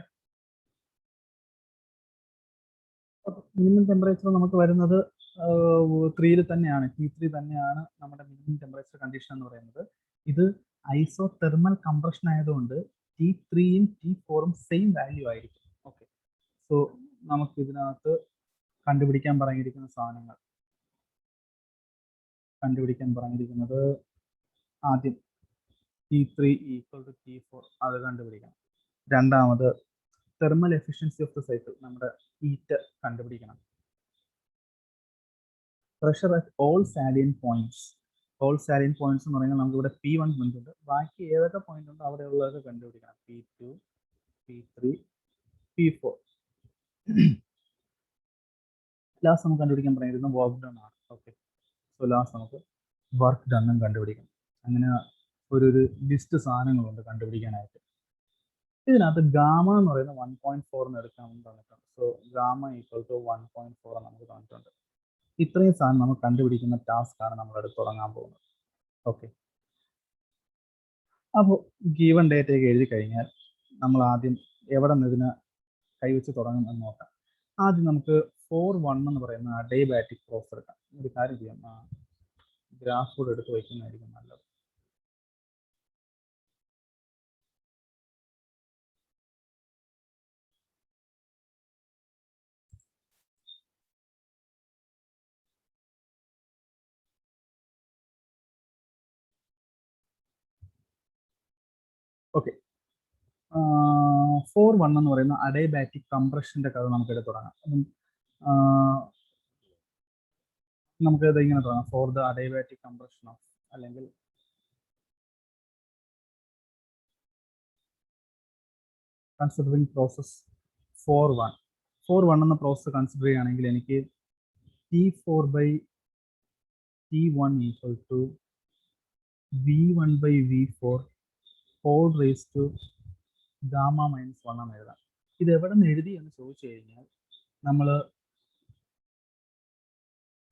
മിനിമം ടെമ്പറേച്ചർ നമുക്ക് വരുന്നത് 3യിൽ തന്നെയാണ്. T3 തന്നെയാണ് നമ്മുടെ മിനിമം ടെമ്പറേച്ചർ കണ്ടീഷൻ എന്ന് പറയുന്നത്. ഇത് ഐസോതെർമൽ കംപ്രഷൻ ആയതുകൊണ്ട് T3യും T4ഉം സെയിം വാല്യൂ ആയിരിക്കും. ഓക്കെ, സോ നമുക്ക് ഇതിനകത്ത് കണ്ടുപിടിക്കാൻ പറഞ്ഞിരിക്കുന്നത് ആദ്യം T3 ഈക്വൽ ടു T4 അത് കണ്ടുപിടിക്കണം. രണ്ടാമത് thermal efficiency of the cycle, നമ്മുടെ ഹീറ്റ് കണ്ടുപിടിക്കണം. Pressure at all salient points. All salient points എന്ന് പറയുന്നത് നമുക്ക് ഇവിടെ P1 പോയിന്റ് ഉണ്ട്. ബാക്കി ഏതൊക്കെ പോയിന്റ് ഉണ്ടോ അവിടെ ഉള്ളതൊക്കെ കണ്ടുപിടിക്കണം. P2, P3, P4. ലാസ്റ്റ് നമുക്ക് കണ്ടുപിടിക്കാൻ പറയുന്നത് വർക്ക് ഡൺ ആണ്. ഓക്കെ, സോ ലാസ്റ്റ് നമുക്ക് വർക്ക് ഡണ്ണും കണ്ടുപിടിക്കണം. അങ്ങനെ ഒരു ലിസ്റ്റ് സാധനങ്ങളുണ്ട് കണ്ടുപിടിക്കാനായിട്ട്. ഇതിനകത്ത് ഗാമ എന്ന് പറയുന്ന 1.4 എടുക്കാമെന്ന് തന്നിട്ടുണ്ട്. സോ ഗാമ ഈക്വൽ ടു 1.4 നമുക്ക് തന്നിട്ടുണ്ട്. ഇത്രയും സാധനം നമുക്ക് കണ്ടുപിടിക്കുന്ന ടാസ്ക് ആണ് നമ്മളെടുത്ത് തുടങ്ങാൻ പോകുന്നത്. ഓക്കെ, അപ്പോൾ ഗീവൺ ഡേറ്റയൊക്കെ എഴുതി കഴിഞ്ഞാൽ നമ്മൾ ആദ്യം എവിടെ നിന്ന് ഇതിന് കൈവച്ച് തുടങ്ങും എന്ന് നോക്കാം. ആദ്യം നമുക്ക് 4.1 എന്ന് പറയുന്ന അഡൈബാറ്റിക് പ്രോസസ് എടുക്കാം. ഒരു കാര്യം ചെയ്യാം, ഗ്രാഫ് കൂടെ എടുത്ത് വയ്ക്കുന്നതായിരിക്കും നല്ലത്. ഓക്കെ, 4.1 എന്ന് പറയുന്ന അഡൈബാറ്റിക് കംപ്രഷന്റെ കഥ നമുക്ക് എടുത്ത് തുടങ്ങാം. അപ്പം നമുക്ക് ഇത് ഇങ്ങനെ തുടങ്ങാം. For the adiabatic compression of, അല്ലെങ്കിൽ കൺസിഡറിങ് പ്രോസസ് 4.1 എന്ന പ്രോസസ് കൺസിഡർ ചെയ്യുകയാണെങ്കിൽ എനിക്ക് T4/T1 equal to V1/V4 whole raise to gamma minus 1 എന്ന് എഴുതാം. ഇത് എവിടെ നിന്ന് എഴുതി എന്ന് ചോദിച്ചു കഴിഞ്ഞാൽ, നമ്മൾ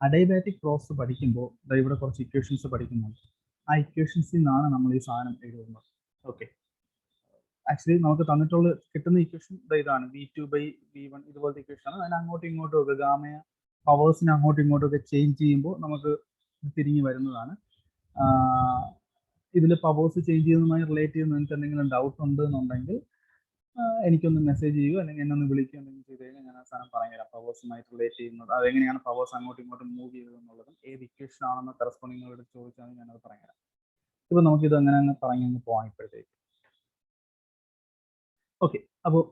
അഡൈബാറ്റിക് പ്രോസസ് പഠിക്കുമ്പോൾ ഇവിടെ കുറച്ച് ഇക്വേഷൻസ് പഠിക്കുന്നുണ്ട്. ആ ഇക്വേഷൻസിൽ നിന്നാണ് നമ്മൾ ഈ സാധനം എഴുതുന്നത്. ഓക്കെ, ആക്ച്വലി നമുക്ക് തന്നിട്ടുള്ള കിട്ടുന്ന ഇക്വേഷൻ ഇതാണ്, V2/V1 ഇതുപോലത്തെ ഇക്വേഷൻ ആണ്. അതിന് അങ്ങോട്ടും ഇങ്ങോട്ടും ഒക്കെ ഗാമയ പവേഴ്സിനെ അങ്ങോട്ടും ഇങ്ങോട്ടും ഒക്കെ ചേഞ്ച് ചെയ്യുമ്പോൾ നമുക്ക് തിരിഞ്ഞു വരുന്നതാണ്. ഇതിൽ പവേഴ്സ് ചേഞ്ച് ചെയ്യുന്നതുമായി റിലേറ്റ് ചെയ്യുന്ന നിങ്ങൾക്ക് എന്തെങ്കിലും ഡൗട്ട് ഉണ്ട് എന്നുണ്ടെങ്കിൽ എനിക്കൊന്ന് മെസ്സേജ് ചെയ്യുക, അല്ലെങ്കിൽ എന്നെ ഒന്ന് വിളിക്കുക, എന്തെങ്കിലും ചെയ്ത് കഴിഞ്ഞാൽ ഞാൻ ആ സാധനം പറഞ്ഞുതരാം. പവേഴ്സുമായിട്ട് റിലേറ്റ് ചെയ്യുന്നത്, അതെങ്ങനെയാണ് പവേഴ്സ് അങ്ങോട്ടും ഇങ്ങോട്ടും മൂവ് ചെയ്തതെന്നുള്ളതും ഏത് ഇക്വേഷൻ ആണെന്ന് കറസ്പോണ്ടിങ്ങോട് ചോദിച്ചാൽ ഞാനത് പറഞ്ഞുതരാം. ഇപ്പൊ നമുക്കിത് എങ്ങനെ പറഞ്ഞങ്ങ് പോകാം ഇപ്പോഴത്തേക്ക്. ഓക്കെ, അപ്പോൾ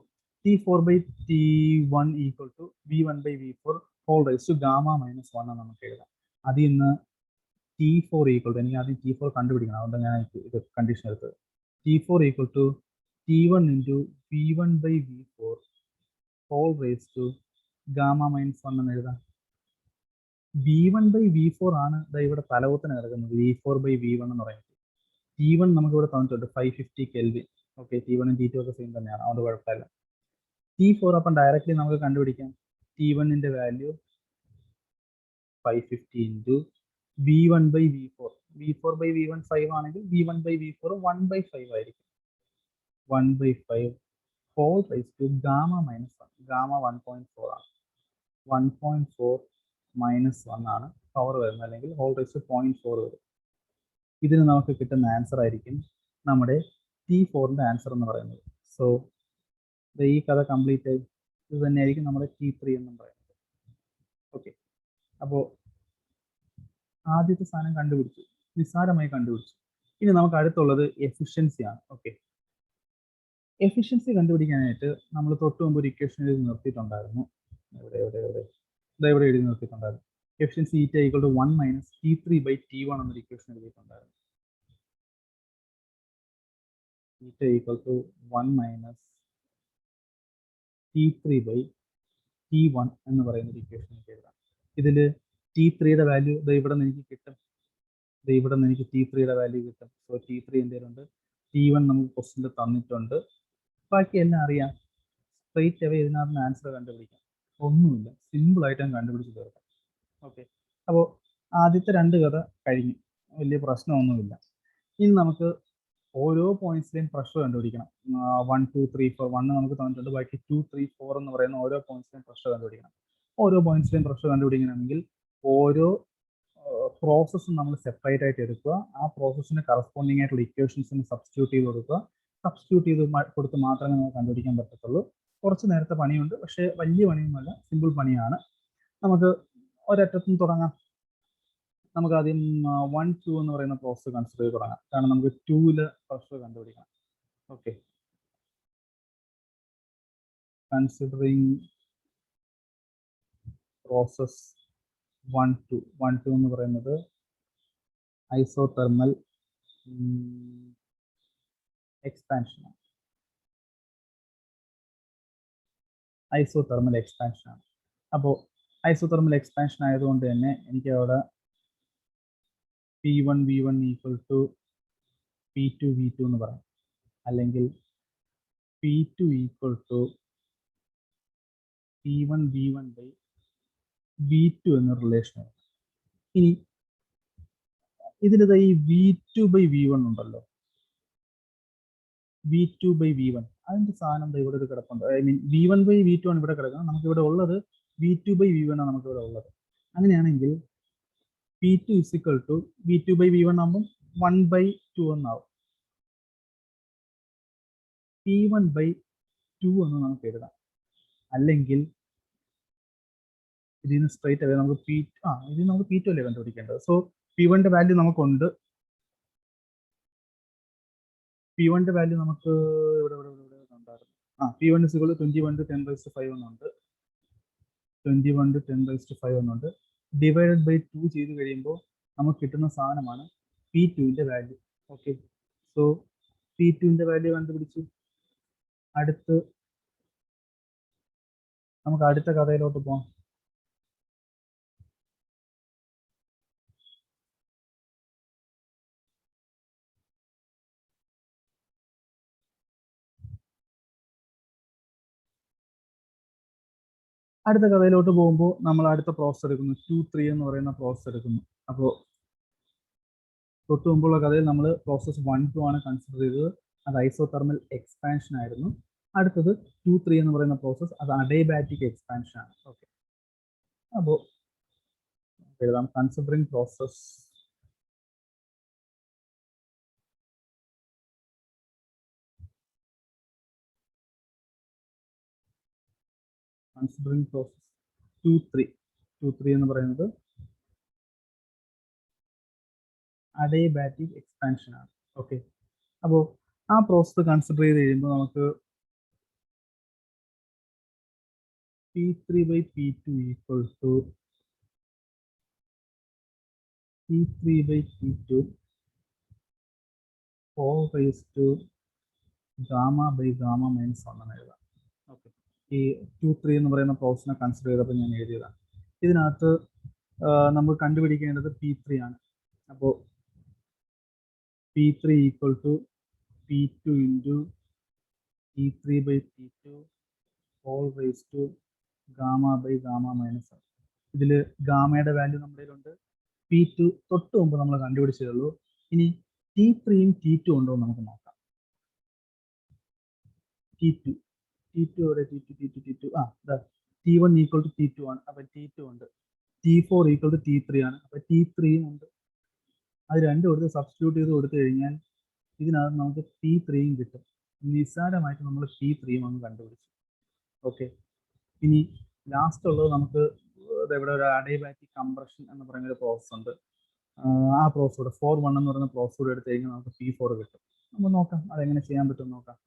T4/T1 equal to V1/V4 whole raise to gamma minus 1 എന്ന് നമുക്ക് എഴുതാം. അതിൽ നിന്ന് T4 ഈക്വൽ ടു, എനിക്ക് ആദ്യം T4 കണ്ടുപിടിക്കണം, അതുകൊണ്ട് ഞാൻ ഇത് കണ്ടീഷൻ എടുത്തത്. T4 equal to T1 into V1/V4 whole raise to gamma minus 1 എന്ന് എഴുതാം. V1/V4 ആണ് ഇവിടെ തലവത്തിന് കിടക്കുന്നത്, V4/V1 എന്ന് പറയുന്നത്. T1 നമുക്ക് ഇവിടെ തന്നിട്ടുണ്ട് 550 കെൽവിൻ. ഓക്കെ, T1 T2 ഒക്കെ സെയിം തന്നെയാണ്, അതുകൊണ്ട് കുഴപ്പമില്ല. T4 അപ്പം ഡയറക്റ്റ്ലി നമുക്ക് കണ്ടുപിടിക്കാം. T1ന്റെ വാല്യൂ 550 ഇൻറ്റു V1/V4. V4/V1 5 ആണെങ്കിൽ V1/V4 1/5 ആയിരിക്കും. 1/5 whole raise to gamma minus 1. Gamma 1.4 ആണ്. 1.4 മൈനസ് 1 ആണ് പവർ വരുന്നത്, അല്ലെങ്കിൽ ഹോൾ റേസ് ടു 0.4 വരും. ഇതിന് നമുക്ക് കിട്ടുന്ന ആൻസർ ആയിരിക്കും നമ്മുടെ T4ന്റെ ആൻസർ എന്ന് പറയുന്നത്. സോ ഈ കഥ കംപ്ലീറ്റ് ആയി. ഇത് തന്നെയായിരിക്കും നമ്മുടെ T3 എന്നും പറയുന്നത്. ഓക്കെ, അപ്പോൾ ആദ്യത്തെ സാധനം കണ്ടുപിടിച്ചു, നിസ്സാരമായി കണ്ടുപിടിച്ചു. ഇനി നമുക്ക് അടുത്തുള്ളത് എഫിഷ്യൻസിയാണ്. ഓക്കെ, എഫിഷ്യൻസി കണ്ടുപിടിക്കാനായിട്ട് നമ്മൾ തൊട്ട് മുമ്പ് ഒരു ഇക്വേഷൻ എഴുതി നിർത്തിയിട്ടുണ്ടായിരുന്നു. ഇവിടെ എഴുതി നിർത്തിയിട്ടുണ്ടായിരുന്നു. Efficiency eta equal to 1 minus T3/T1 എന്നൊരു ഇക്വേഷൻ എഴുതിയിട്ടുണ്ടായിരുന്നു. ഈറ്റ ഈക്വൽ ടു 1 മൈനസ് T3/T1 എന്ന് പറയുന്ന ഒരു ഇക്വേഷൻ എനിക്ക് എഴുതാം. ഇതിൽ T3യുടെ വാല്യൂ ഇവിടെ നിന്ന് എനിക്ക് കിട്ടും. ഇവിടെ നിന്ന് എനിക്ക് T3യുടെ വാല്യൂ കിട്ടും. സോ T3 എന്തെങ്കിലുണ്ട്, T1 നമുക്ക് ക്വസ്റ്റ്യനിൽ തന്നിട്ടുണ്ട്. ബാക്കി എല്ലാം അറിയാം. സ്ട്രൈറ്റ് അവേ ഇതിനകത്ത് ആൻസർ കണ്ടുപിടിക്കാം. ഒന്നുമില്ല, സിമ്പിൾ ആയിട്ട് കണ്ടുപിടിച്ച് തീർക്കാം. ഓക്കെ, അപ്പോൾ ആദ്യത്തെ രണ്ട് കഥ കഴിഞ്ഞു, വലിയ പ്രശ്നമൊന്നുമില്ല. ഇനി നമുക്ക് ഓരോ പോയിന്റ്സിലെയും പ്രഷർ കണ്ടുപിടിക്കണം. 1 2 3 4 1 നമുക്ക് തന്നിട്ടുണ്ട്, ബാക്കി 2 3 4 എന്ന് പറയുന്ന ഓരോ പോയിന്റ്സിലെയും പ്രഷർ കണ്ടുപിടിക്കണം. ഓരോ പോയിന്റ്സിലെയും പ്രഷർ കണ്ടുപിടിക്കണമെങ്കിൽ ഓരോ പ്രോസസ്സും നമ്മൾ സെപ്പറേറ്റ് ആയിട്ട് എടുക്കുക. ആ പ്രോസസ്സിന് കറസ്പോണ്ടിങ് ആയിട്ടുള്ള ഇക്വേഷൻസിന് സബ്സ്റ്റിറ്റ്യൂട്ട് ചെയ്ത് കൊടുക്കുക. സബ്സ്റ്റിറ്റ്യൂട്ട് ചെയ്ത് കൊടുത്ത് മാത്രമേ നമുക്ക് കണ്ടുപിടിക്കാൻ പറ്റത്തുള്ളൂ. കുറച്ച് നേരത്തെ പണിയുണ്ട്, പക്ഷേ വലിയ പണിയൊന്നുമല്ല, സിമ്പിൾ പണിയാണ്. നമുക്ക് ഒരറ്റത്തുനിന്ന് തുടങ്ങാം. നമുക്ക് ആദ്യം 1 2 എന്ന് പറയുന്ന പ്രോസസ് കൺസിഡർ ചെയ്ത് തുടങ്ങാം, കാരണം നമുക്ക് 2ല് പ്രഷർ കണ്ടുപിടിക്കണം. ഓക്കെ, കൺസിഡറിങ് പ്രോസസ് 1 2 എന്ന് പറയുന്നത് ഐസോതെർമൽ എക്സ്പാൻഷനാണ്. ഐസോതെർമൽ എക്സ്പാൻഷനാണ്. അപ്പോൾ ഐസോതെർമൽ എക്സ്പാൻഷൻ ആയതുകൊണ്ട് തന്നെ എനിക്ക് അവിടെ P1 V1 equal to P2 V2 എന്ന് പറയാം, അല്ലെങ്കിൽ P2 equal to P1 V1 by V2 എന്ന റിലേഷൻ. ഇനി ഇതിൻ്റെ ഈ V2 by V1 ഉണ്ടല്ലോ, V2 by V1, അതിന്റെ സാധനം ഇവിടെ ഒരു കിടപ്പുണ്ട്. I mean V1 by V2 ആണ് ഇവിടെ കിടക്കുന്നത്. നമുക്ക് ഇവിടെ ഉള്ളത് V2 by V1 ആണ് നമുക്ക് ഇവിടെ ഉള്ളത്. അങ്ങനെയാണെങ്കിൽ P2 is equal to V2 by V1 ആകുമ്പോൾ 1 by 2 എന്നാവും. P1 by 2 എന്ന് നമുക്ക് എഴുതാം. അല്ലെങ്കിൽ ഇതിന് സ്ട്രൈറ്റ് അവേ നമുക്ക് ഇതിന് നമുക്ക് P2 അല്ലേ കണ്ടുപിടിക്കേണ്ടത്. സോ P1ന്റെ വാല്യൂ നമുക്കുണ്ട്. P1ന്റെ വാല്യൂ നമുക്ക് ഇവിടെ ഉണ്ടായിരുന്നു. P1 is equal to 21 to 10 raised to 5 എന്നുണ്ട്. 21 to 10 raised to 5 എന്നുണ്ട്. ഡിവൈഡഡ് ബൈ 2 ചെയ്ത് കഴിയുമ്പോൾ നമുക്ക് കിട്ടുന്ന സാധനമാണ് P2ന്റെ വാല്യൂ. ഓക്കെ, സോ P2ന്റെ വാല്യൂ കണ്ടുപിടിച്ചു. നമുക്ക് അടുത്ത കഥയിലോട്ട് പോകാം. അടുത്ത കഥയിലോട്ട് പോകുമ്പോൾ നമ്മൾ അടുത്ത പ്രോസസ് എടുക്കുന്നു, 2-3 എന്ന് പറയുന്ന പ്രോസസ് എടുക്കുന്നു. അപ്പോൾ തൊട്ട് മുമ്പുള്ള കഥയിൽ നമ്മൾ പ്രോസസ് 1-2 ആണ് കൺസിഡർ ചെയ്തത്. അത് ഐസോതെർമൽ എക്സ്പാൻഷൻ ആയിരുന്നു. അടുത്തത് 2-3 എന്ന് പറയുന്ന പ്രോസസ്, അത് അഡൈബാറ്റിക് എക്സ്പാൻഷൻ ആണ്. ഓക്കെ, അപ്പോൾ എഴുതാം കൺസിഡറിങ് പ്രോസസ് കൺസിഡറിങ് പ്രോസസ് 2-3 എന്ന് പറയുന്നത് അഡൈബാറ്റിക് എക്സ്പാൻഷൻ ആണ്. ഓക്കെ, അപ്പോൾ ആ പ്രോസസ് കൺസിഡർ ചെയ്ത് കഴിയുമ്പോൾ നമുക്ക് P3 by P2 equal to P3 by P2 all raised to gamma by gamma minus 1 എന്ന് എഴുതാം. ഓക്കെ, ഈ 2-3 എന്ന് പറയുന്ന പ്രോസസ്സിനെ കൺസിഡർ ചെയ്തപ്പോൾ ഞാൻ എഴുതിയതാണ്. ഇതിനകത്ത് നമ്മൾ കണ്ടുപിടിക്കേണ്ടത് P3 ആണ്. അപ്പോൾ P3 equal to P2 into P3 by P2 all raised to gamma by gamma minus 1. ഇതിൽ ഗാമയുടെ വാല്യൂ നമ്മുടെ കയ്യിലുണ്ട്. P2 തൊട്ട് മുമ്പ് നമ്മൾ കണ്ടുപിടിച്ചതേ ഉള്ളൂ. ഇനി T3യും T2 ഉണ്ടോ എന്ന് നമുക്ക് നോക്കാം. T2 ഇവിടെ T2 T1 equal to T2 ആണ്. അപ്പൊ T2 ഉണ്ട്. T4 ഈക്വൽ ടു T3 ആണ്. അപ്പൊ T3യും ഉണ്ട്. അത് രണ്ടും എടുത്ത് സബ്സ്റ്റിറ്റ്യൂട്ട് ചെയ്ത് കൊടുത്തു കഴിഞ്ഞാൽ ഇതിനകത്ത് നമുക്ക് P3യും കിട്ടും. നിസ്സാരമായിട്ട് നമ്മൾ P3യും അങ്ങ് കണ്ടുപിടിച്ചു. ഓക്കെ, ഇനി ലാസ്റ്റ് ഉള്ളത് നമുക്ക് ഇവിടെ ഒരു അഡൈബാറ്റിക് കംപ്രഷൻ എന്ന് പറയുന്ന ഒരു പ്രോസസ് ഉണ്ട്. ആ പ്രോസസ് കൂടെ 4-1 എന്ന് പറയുന്ന പ്രോസസ് കൂടെ എടുത്തു കഴിഞ്ഞാൽ നമുക്ക് P4 കിട്ടും. നമുക്ക് നോക്കാം അതെങ്ങനെ ചെയ്യാൻ പറ്റും നോക്കാം.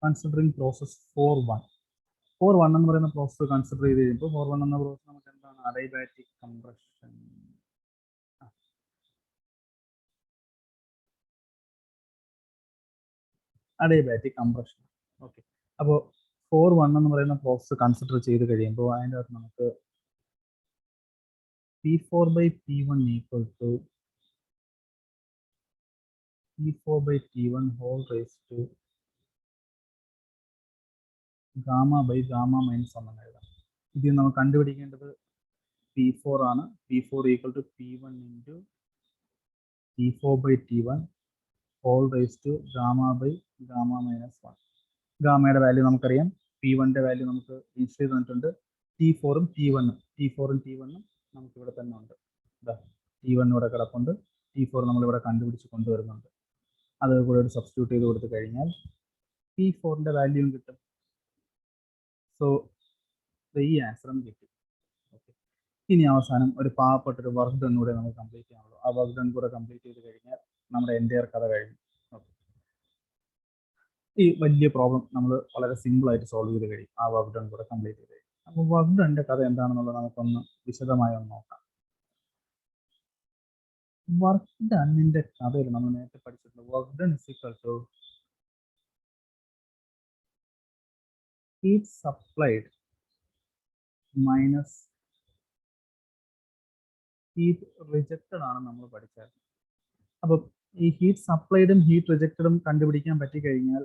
കൺസിഡറിങ് പ്രോസസ് 4-1 എന്ന് പറയുന്ന പ്രോസസ് കൺസിഡർ ചെയ്ത് കഴിയുമ്പോൾ 4-1 എന്ന പ്രോസസ് നമുക്ക് എന്താണ് അഡൈബാറ്റിക് കംപ്രഷൻ. അഡൈബാറ്റിക് കംപ്രഷൻ. ഓക്കെ, അപ്പോൾ 4-1 എന്ന് പറയുന്ന പ്രോസസ് കൺസിഡർ ചെയ്ത് കഴിയുമ്പോൾ അതിൻ്റെ അകത്ത് നമുക്ക് P4 by P1 equal to P4 by T1 whole raised to gamma by gamma minus 1 എന്ന് എഴുതാം. ഇതിൽ നമുക്ക് കണ്ടുപിടിക്കേണ്ടത് P4 ആണ്. P4 equal to P1 into P4 by T1 whole raised to gamma by gamma minus 1. ഗാമയുടെ value നമുക്കറിയാം. P1ന്റെ value നമുക്ക് ഇൻസ്റ്റേ തന്നിട്ടുണ്ട്. T4ഉം T1ഉം നമുക്ക് ഇവിടെ തന്നെ ഉണ്ട്. T1 ഇവിടെ കിടപ്പുണ്ട്. T4 നമ്മളിവിടെ കണ്ടുപിടിച്ച് കൊണ്ടുവരുന്നുണ്ട്. അത് കൂടെ ഒരു സബ്സ്റ്റിറ്റ്യൂട്ട് ചെയ്ത് കൊടുത്തു കഴിഞ്ഞാൽ P4ന്റെ വാല്യൂയും കിട്ടും. സോ ഈ ആൻസറും കിട്ടും. ഓക്കെ, ഇനി അവസാനം ഒരു പാവപ്പെട്ടൊരു വർക്ക് ഡൺ കൂടെ നമുക്ക് കംപ്ലീറ്റ് ചെയ്യാനുള്ളൂ. ആ വർക്ക് ഡൺ കൂടെ കംപ്ലീറ്റ് ചെയ്ത് കഴിഞ്ഞാൽ നമ്മുടെ എൻ്റയർ കഥ കഴിഞ്ഞു. ഈ വലിയ പ്രോബ്ലം നമ്മൾ വളരെ സിമ്പിൾ ആയിട്ട് സോൾവ് ചെയ്ത് കഴിയും. ആ വർക്ക് ഡൺ കൂടെ കംപ്ലീറ്റ് ചെയ്ത് കഴിയും. അപ്പോൾ വർക്ക് ഡണ്ണിന്റെ കഥ എന്താണെന്നുള്ളത് നമുക്കൊന്ന് വിശദമായി ഒന്ന് നോക്കാം. വർക്ക് ഡണ്ണിന്റെ കഥയിൽ നമ്മൾ നേരത്തെ പഠിച്ചിട്ടുണ്ട്. Work done is equal to heat supplied minus heat rejected ആണ് നമ്മൾ പഠിച്ചത്. അപ്പോൾ ഈ ഹീറ്റ് സപ്ലൈഡും ഹീറ്റ് റിജക്റ്റഡും കണ്ടുപിടിക്കാൻ പറ്റിക്കഴിഞ്ഞാൽ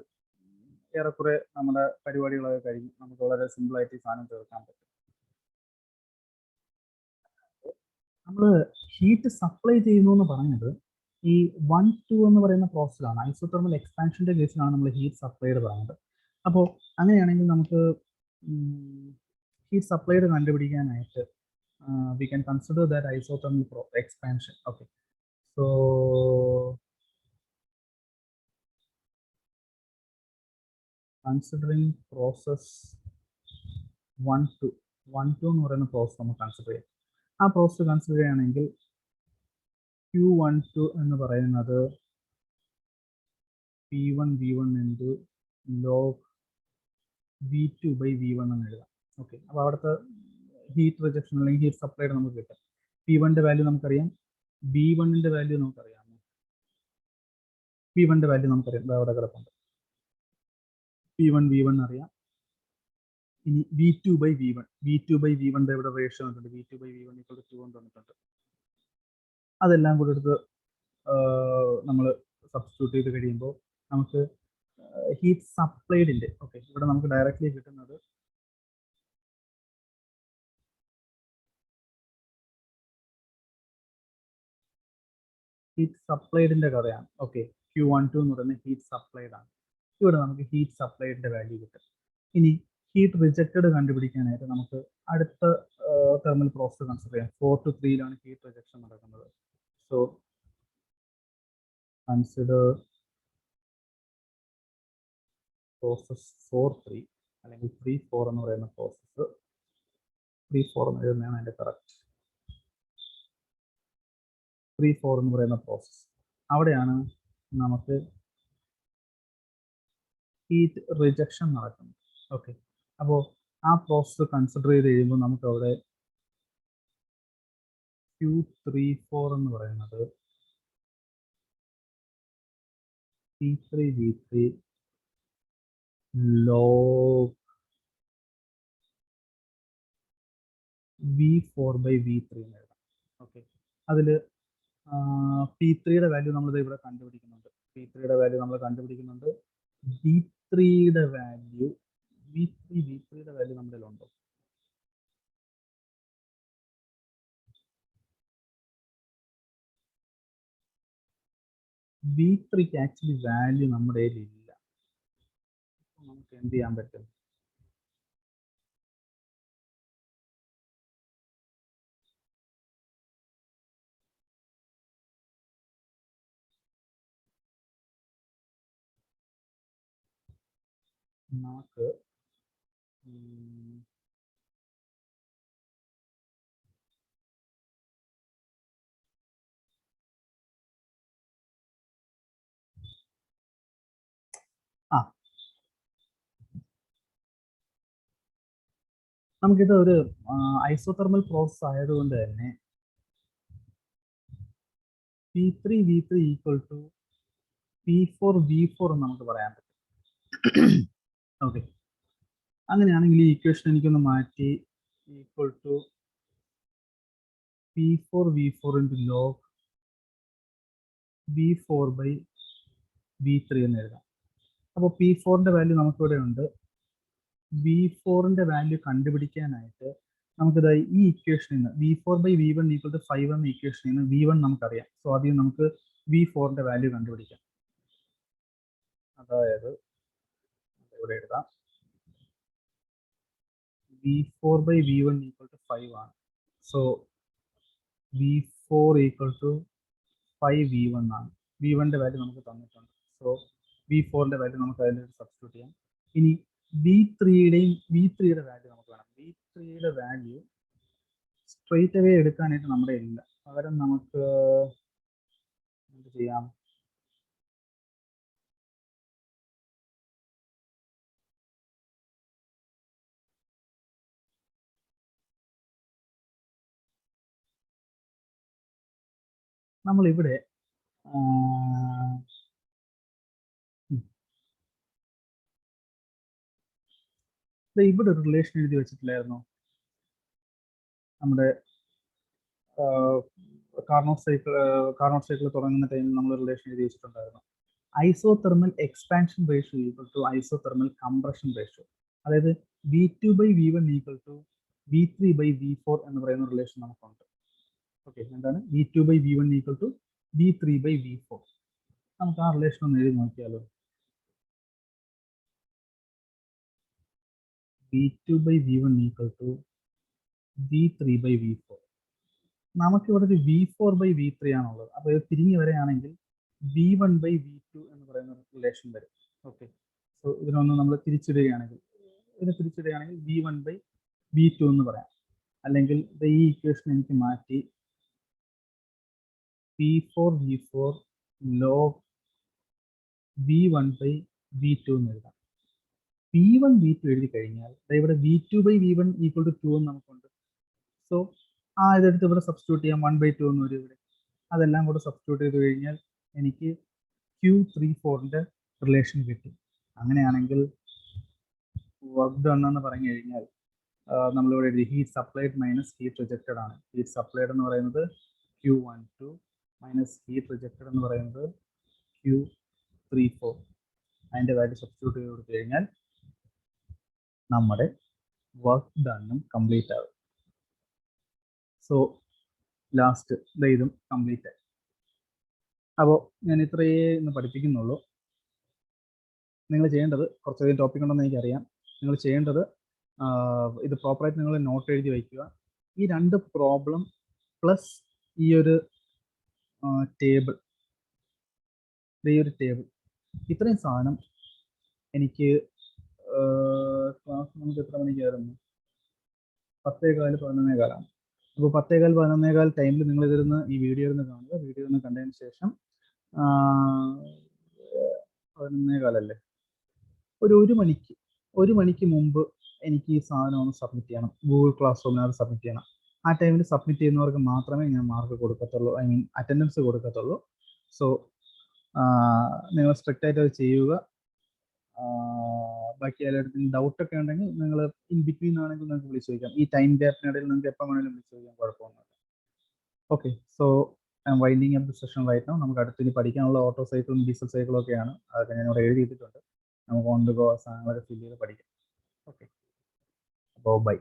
ഏറെക്കുറെ നമ്മുടെ പരിപാടികളൊക്കെ കഴിഞ്ഞ് നമുക്ക് വളരെ സിമ്പിളായിട്ട് ഈ സാധനം തീർക്കാൻ പറ്റും. നമ്മൾ ഹീറ്റ് സപ്ലൈ ചെയ്യുന്നു എന്ന് പറഞ്ഞത് ഈ 1-2 എന്ന് പറയുന്ന പ്രോസസ്സിലാണ്, ഐസോതെർമൽ എക്സ്പാൻഷന്റെ കേസിലാണ് നമ്മൾ ഹീറ്റ് സപ്ലൈഡ് പറഞ്ഞത്. അപ്പോൾ അങ്ങനെയാണെങ്കിൽ നമുക്ക് ഹീറ്റ് സപ്ലൈഡ് കണ്ടുപിടിക്കാനായിട്ട് we can consider that isothermal expansion. Okay, so considering process 1-2 എന്ന് പറയുന്ന പ്രോസസ് നമുക്ക് കൺസിഡർ ചെയ്യാം. ആ പ്രോസസ് കൺസിഡർ ചെയ്യുകയാണെങ്കിൽ Q12 എന്ന് പറയുന്നത് P1 V1 into log V2 by V1 എന്ന് എഴുതാം. ഓക്കെ, അപ്പോൾ അവിടുത്തെ ഹീറ്റ് റിജക്ഷൻ അല്ലെങ്കിൽ ഹീറ്റ് സപ്ലൈഡ് നമുക്ക് കിട്ടും. P1ന്റെ വാല്യൂ നമുക്കറിയാം, B1ന്റെ വാല്യൂ നമുക്കറിയാം, P1ന്റെ വാല്യൂ നമുക്കറിയാം, അവിടെ കിടപ്പുണ്ട്. P1 V1 അറിയാം. ഇനി V2 by V1 ഇവിടെ റേഷ്യോ വന്നിട്ടുണ്ട്, V2 by V1 = 2 എന്ന് തന്നിട്ടുണ്ട്. അതെല്ലാം കൂടെ എടുത്ത് നമ്മൾ സബ്സ്റ്റിറ്റ്യൂട്ട് ചെയ്ത് കഴിയുമ്പോൾ നമുക്ക് ഹീറ്റ് സപ്ലൈഡിന്റെ ഓക്കെ ഇവിടെ നമുക്ക് ഡയറക്റ്റ്ലി കിട്ടുന്നത് ഹീറ്റ് സപ്ലൈഡിന്റെ കഥയാണ്. ഓക്കെ, Q12 എന്ന് പറയുന്നത് ഹീറ്റ് സപ്ലൈഡ് ആണ്. ഇവിടെ നമുക്ക് ഹീറ്റ് സപ്ലൈഡിന്റെ വാല്യൂ കിട്ടും. ഇനി ഹീറ്റ് റിജക്റ്റഡ് കണ്ടുപിടിക്കാനായിട്ട് നമുക്ക് അടുത്ത തെർമൽ പ്രോസസ് കൺസിഡർ ചെയ്യാം. 4 to 3 ഹീറ്റ് റിജക്ഷൻ നടക്കുന്നത്. സോ കൺസിഡർ പ്രോസസ് 4-3 അല്ലെങ്കിൽ 3-4 എന്ന് പറയുന്ന പ്രോസസ്സ്. 3-4 എന്ന് എഴുതുന്നതാണ് അതിന്റെ കറക്റ്റ്. 3-4 എന്ന് പറയുന്ന പ്രോസസ്, അവിടെയാണ് നമുക്ക് ഹീറ്റ് റിജക്ഷൻ നടക്കുന്നത്. ഓക്കെ, അപ്പോൾ ആ പ്രോസസ് കൺസിഡർ ചെയ്ത് കഴിയുമ്പോൾ നമുക്ക് അവിടെ Q34 എന്ന് പറയുന്നത് P3 V3 log V4 by V3 എന്ന് എഴുതാം. ഓക്കെ, അതിൽ P3യുടെ വാല്യൂ നമ്മൾ ഇവിടെ കണ്ടുപിടിക്കുന്നുണ്ട്. P3യുടെ വാല്യൂ നമ്മൾ കണ്ടുപിടിക്കുന്നുണ്ട്. V3യുടെ വാല്യൂ V3യുടെ വാല്യൂ നമ്മുടെ ഉണ്ടോ? V3ക്ക് ആക്ച്വലി വാല്യൂ നമ്മുടെ ഇല്ല. നമുക്ക് എന്ത് ചെയ്യാൻ പറ്റും? നമുക്ക് നമുക്കിത് ഒരു ഐസോതെർമൽ പ്രോസസ് ആയതുകൊണ്ട് തന്നെ P3 V3 = P4 V4 എന്ന് നമുക്ക് പറയാൻ പറ്റും. ഓക്കെ, അങ്ങനെയാണെങ്കിൽ ഈ ഇക്വേഷൻ എനിക്കൊന്ന് മാറ്റി = P4 V4 into log V4 by V3 എന്ന് എഴുതാം. അപ്പോൾ P4ന്റെ വാല്യൂ നമുക്കിവിടെ ഉണ്ട്. V4ന്റെ വാല്യൂ കണ്ടുപിടിക്കാനായിട്ട് നമുക്കിത് ഈ ഇക്വേഷനിൽ നിന്ന് V4 by V1 = 5 എന്ന ഇക്വേഷനിൽ നിന്ന് V1 നമുക്കറിയാം. സോ ആദ്യം നമുക്ക് V4ന്റെ വാല്യൂ കണ്ടുപിടിക്കാം. അതായത് ഇവിടെ എഴുതാം, V4 by V1 = 5 ആണ്. സോ V4 = 5 V1 ആണ്. V1ന്റെ വാല്യൂ നമുക്ക് തന്നിട്ടുണ്ട്. സോ V4ന്റെ വാല്യൂ നമുക്ക് അതിൽ സബ്സ്റ്റിറ്റ്യൂട്ട് ചെയ്യാം. ഇനി V3യുടെ വാല്യൂ നമുക്ക് വേണം. V3യുടെ വാല്യൂ സ്ട്രെയിറ്റ് അവേ എടുക്കാനായിട്ട് നമ്മുടെ ഇല്ല. പകരം നമുക്ക് എന്ത് ചെയ്യാം? നമ്മളിവിടെ ഇവിടെ ഒരു റിലേഷൻ എഴുതി വെച്ചിട്ടില്ലായിരുന്നു. നമ്മുടെ കാർനോട്ട് സൈക്കിൾ തുടങ്ങുന്ന ടൈമിൽ നമ്മൾ റിലേഷൻ എഴുതി വെച്ചിട്ടുണ്ടായിരുന്നു. Isothermal expansion ratio equal to isothermal compression ratio. അതായത് V2/V1 ഈക്വൽ ടു V3/V4 എന്ന് പറയുന്ന റിലേഷൻ നമുക്കുണ്ട്. ഓക്കെ, എന്താണ് V2/V1 ഈക്വൽ ടു V3/V4? നമുക്ക് ആ റിലേഷൻ ഒന്ന് എഴുതി നോക്കിയാലോ. V2/V1 equal to V3/V4. നമുക്കിവിടെ ഒരു V4/V3 ആണുള്ളത്. അപ്പോൾ ഇത് തിരിഞ്ഞു വരികയാണെങ്കിൽ V1/V2 എന്ന് പറയുന്ന റിലേഷൻ വരും. ഓക്കെ, സോ ഇതിനൊന്ന് നമ്മൾ തിരിച്ചിടുകയാണെങ്കിൽ V1/V2 എന്ന് പറയാം. അല്ലെങ്കിൽ ഈ ഇക്വേഷൻ എനിക്ക് മാറ്റി P4V4 log V1/V2 എന്ന് എഴുതാം. P1 V2 എഴുതി കഴിഞ്ഞാൽ ഇവിടെ V2/V1 ഈക്വൽ ടു 2 എന്ന് നമുക്കുണ്ട്. സോ ഇതെടുത്ത് ഇവിടെ സബ്സ്റ്റിറ്റ്യൂട്ട് ചെയ്യാം. 1/2 എന്ന് വരും ഇവിടെ. അതെല്ലാം കൂടെ സബ്സ്റ്റിറ്റ്യൂട്ട് ചെയ്ത് കഴിഞ്ഞാൽ എനിക്ക് Q34ന്റെ റിലേഷൻ കിട്ടി. അങ്ങനെയാണെങ്കിൽ വർക്ക് ഡൺ എന്ന് പറഞ്ഞു കഴിഞ്ഞാൽ നമ്മളിവിടെ എഴുതി heat supplied minus heat rejected ആണ്. ഹീറ്റ് സപ്ലൈഡ് എന്ന് പറയുന്നത് Q12 മൈനസ് ഹീറ്റ് റിജക്റ്റഡ് എന്ന് പറയുന്നത് Q34. അതിൻ്റെ വാല്യൂ സബ്സ്റ്റിറ്റ്യൂട്ട് ചെയ്ത് കൊടുത്തു കഴിഞ്ഞാൽ നമ്മുടെ വർക്ക് ഡണ്ണും കംപ്ലീറ്റ് ആകും. സോ ലാസ്റ്റ് ഇതും കംപ്ലീറ്റ് ആയി. അപ്പോൾ ഞാൻ ഇത്രയേ ഇന്ന് പഠിപ്പിക്കുന്നുള്ളൂ. നിങ്ങൾ ചെയ്യേണ്ടത്, കുറച്ചധികം ടോപ്പിക് ഉണ്ടെന്ന് എനിക്കറിയാം, നിങ്ങൾ ചെയ്യേണ്ടത് ഇത് പ്രോപ്പറായിട്ട് നിങ്ങൾ നോട്ട് എഴുതി വയ്ക്കുക. ഈ 2 പ്രോബ്ലം പ്ലസ് ഈ ഒരു ടേബിൾ, ഇത്രയും സാധനം എനിക്ക് ക്ലാസ് നമുക്ക് എത്ര മണിക്കായിരുന്നു? 10:15 11:15. അപ്പോൾ 10:15 11:15 ടൈമിൽ നിങ്ങൾ ഇതിരുന്ന് ഈ വീഡിയോ ഇരുന്ന് കാണുക. വീഡിയോ ഒന്ന് കണ്ടതിന് ശേഷം 11:15 അല്ലേ, ഒരു മണിക്ക് മുമ്പ് എനിക്ക് ഈ സാധനം ഒന്ന് സബ്മിറ്റ് ചെയ്യണം. ഗൂഗിൾ ക്ലാസ് റൂമിനകത്ത് സബ്മിറ്റ് ചെയ്യണം. ആ ടൈമിൽ സബ്മിറ്റ് ചെയ്യുന്നവർക്ക് മാത്രമേ ഞാൻ മാർക്ക് കൊടുക്കത്തുള്ളൂ, ഐ മീൻ അറ്റൻഡൻസ് കൊടുക്കത്തുള്ളൂ. സോ നിങ്ങൾ സ്ട്രിക്റ്റ് ആയിട്ട് അത് ചെയ്യുക. ബാക്കി എല്ലായിടത്തും ഡൗട്ടൊക്കെ ഉണ്ടെങ്കിൽ നിങ്ങൾ ഇൻ ബിറ്റ്വീൻ ആണെങ്കിൽ നിങ്ങൾക്ക് വിളിച്ചു ചോദിക്കാം. ഈ ടൈം ഗ്യാപ്പിനിടയിൽ നിങ്ങൾക്ക് എപ്പോൾ വേണമെങ്കിലും വിളിച്ചു ചോദിക്കാം, കുഴപ്പമൊന്നുമില്ല. Okay, so I am winding up the session right now. നമുക്ക് അടുത്ത് ഇനി പഠിക്കാനുള്ള ഓട്ടോ സൈക്കിളും ഡീസൽ സൈക്കിളും ഒക്കെയാണ്. അതൊക്കെ ഞാൻ ഇവിടെ എഴുതിയിട്ടുണ്ട്. നമുക്ക് ഓൺ ദി ഗോ സാധനങ്ങളൊക്കെ ഫില്ല് ചെയ്ത് പഠിക്കാം. ഓക്കെ, അപ്പോൾ ബൈ.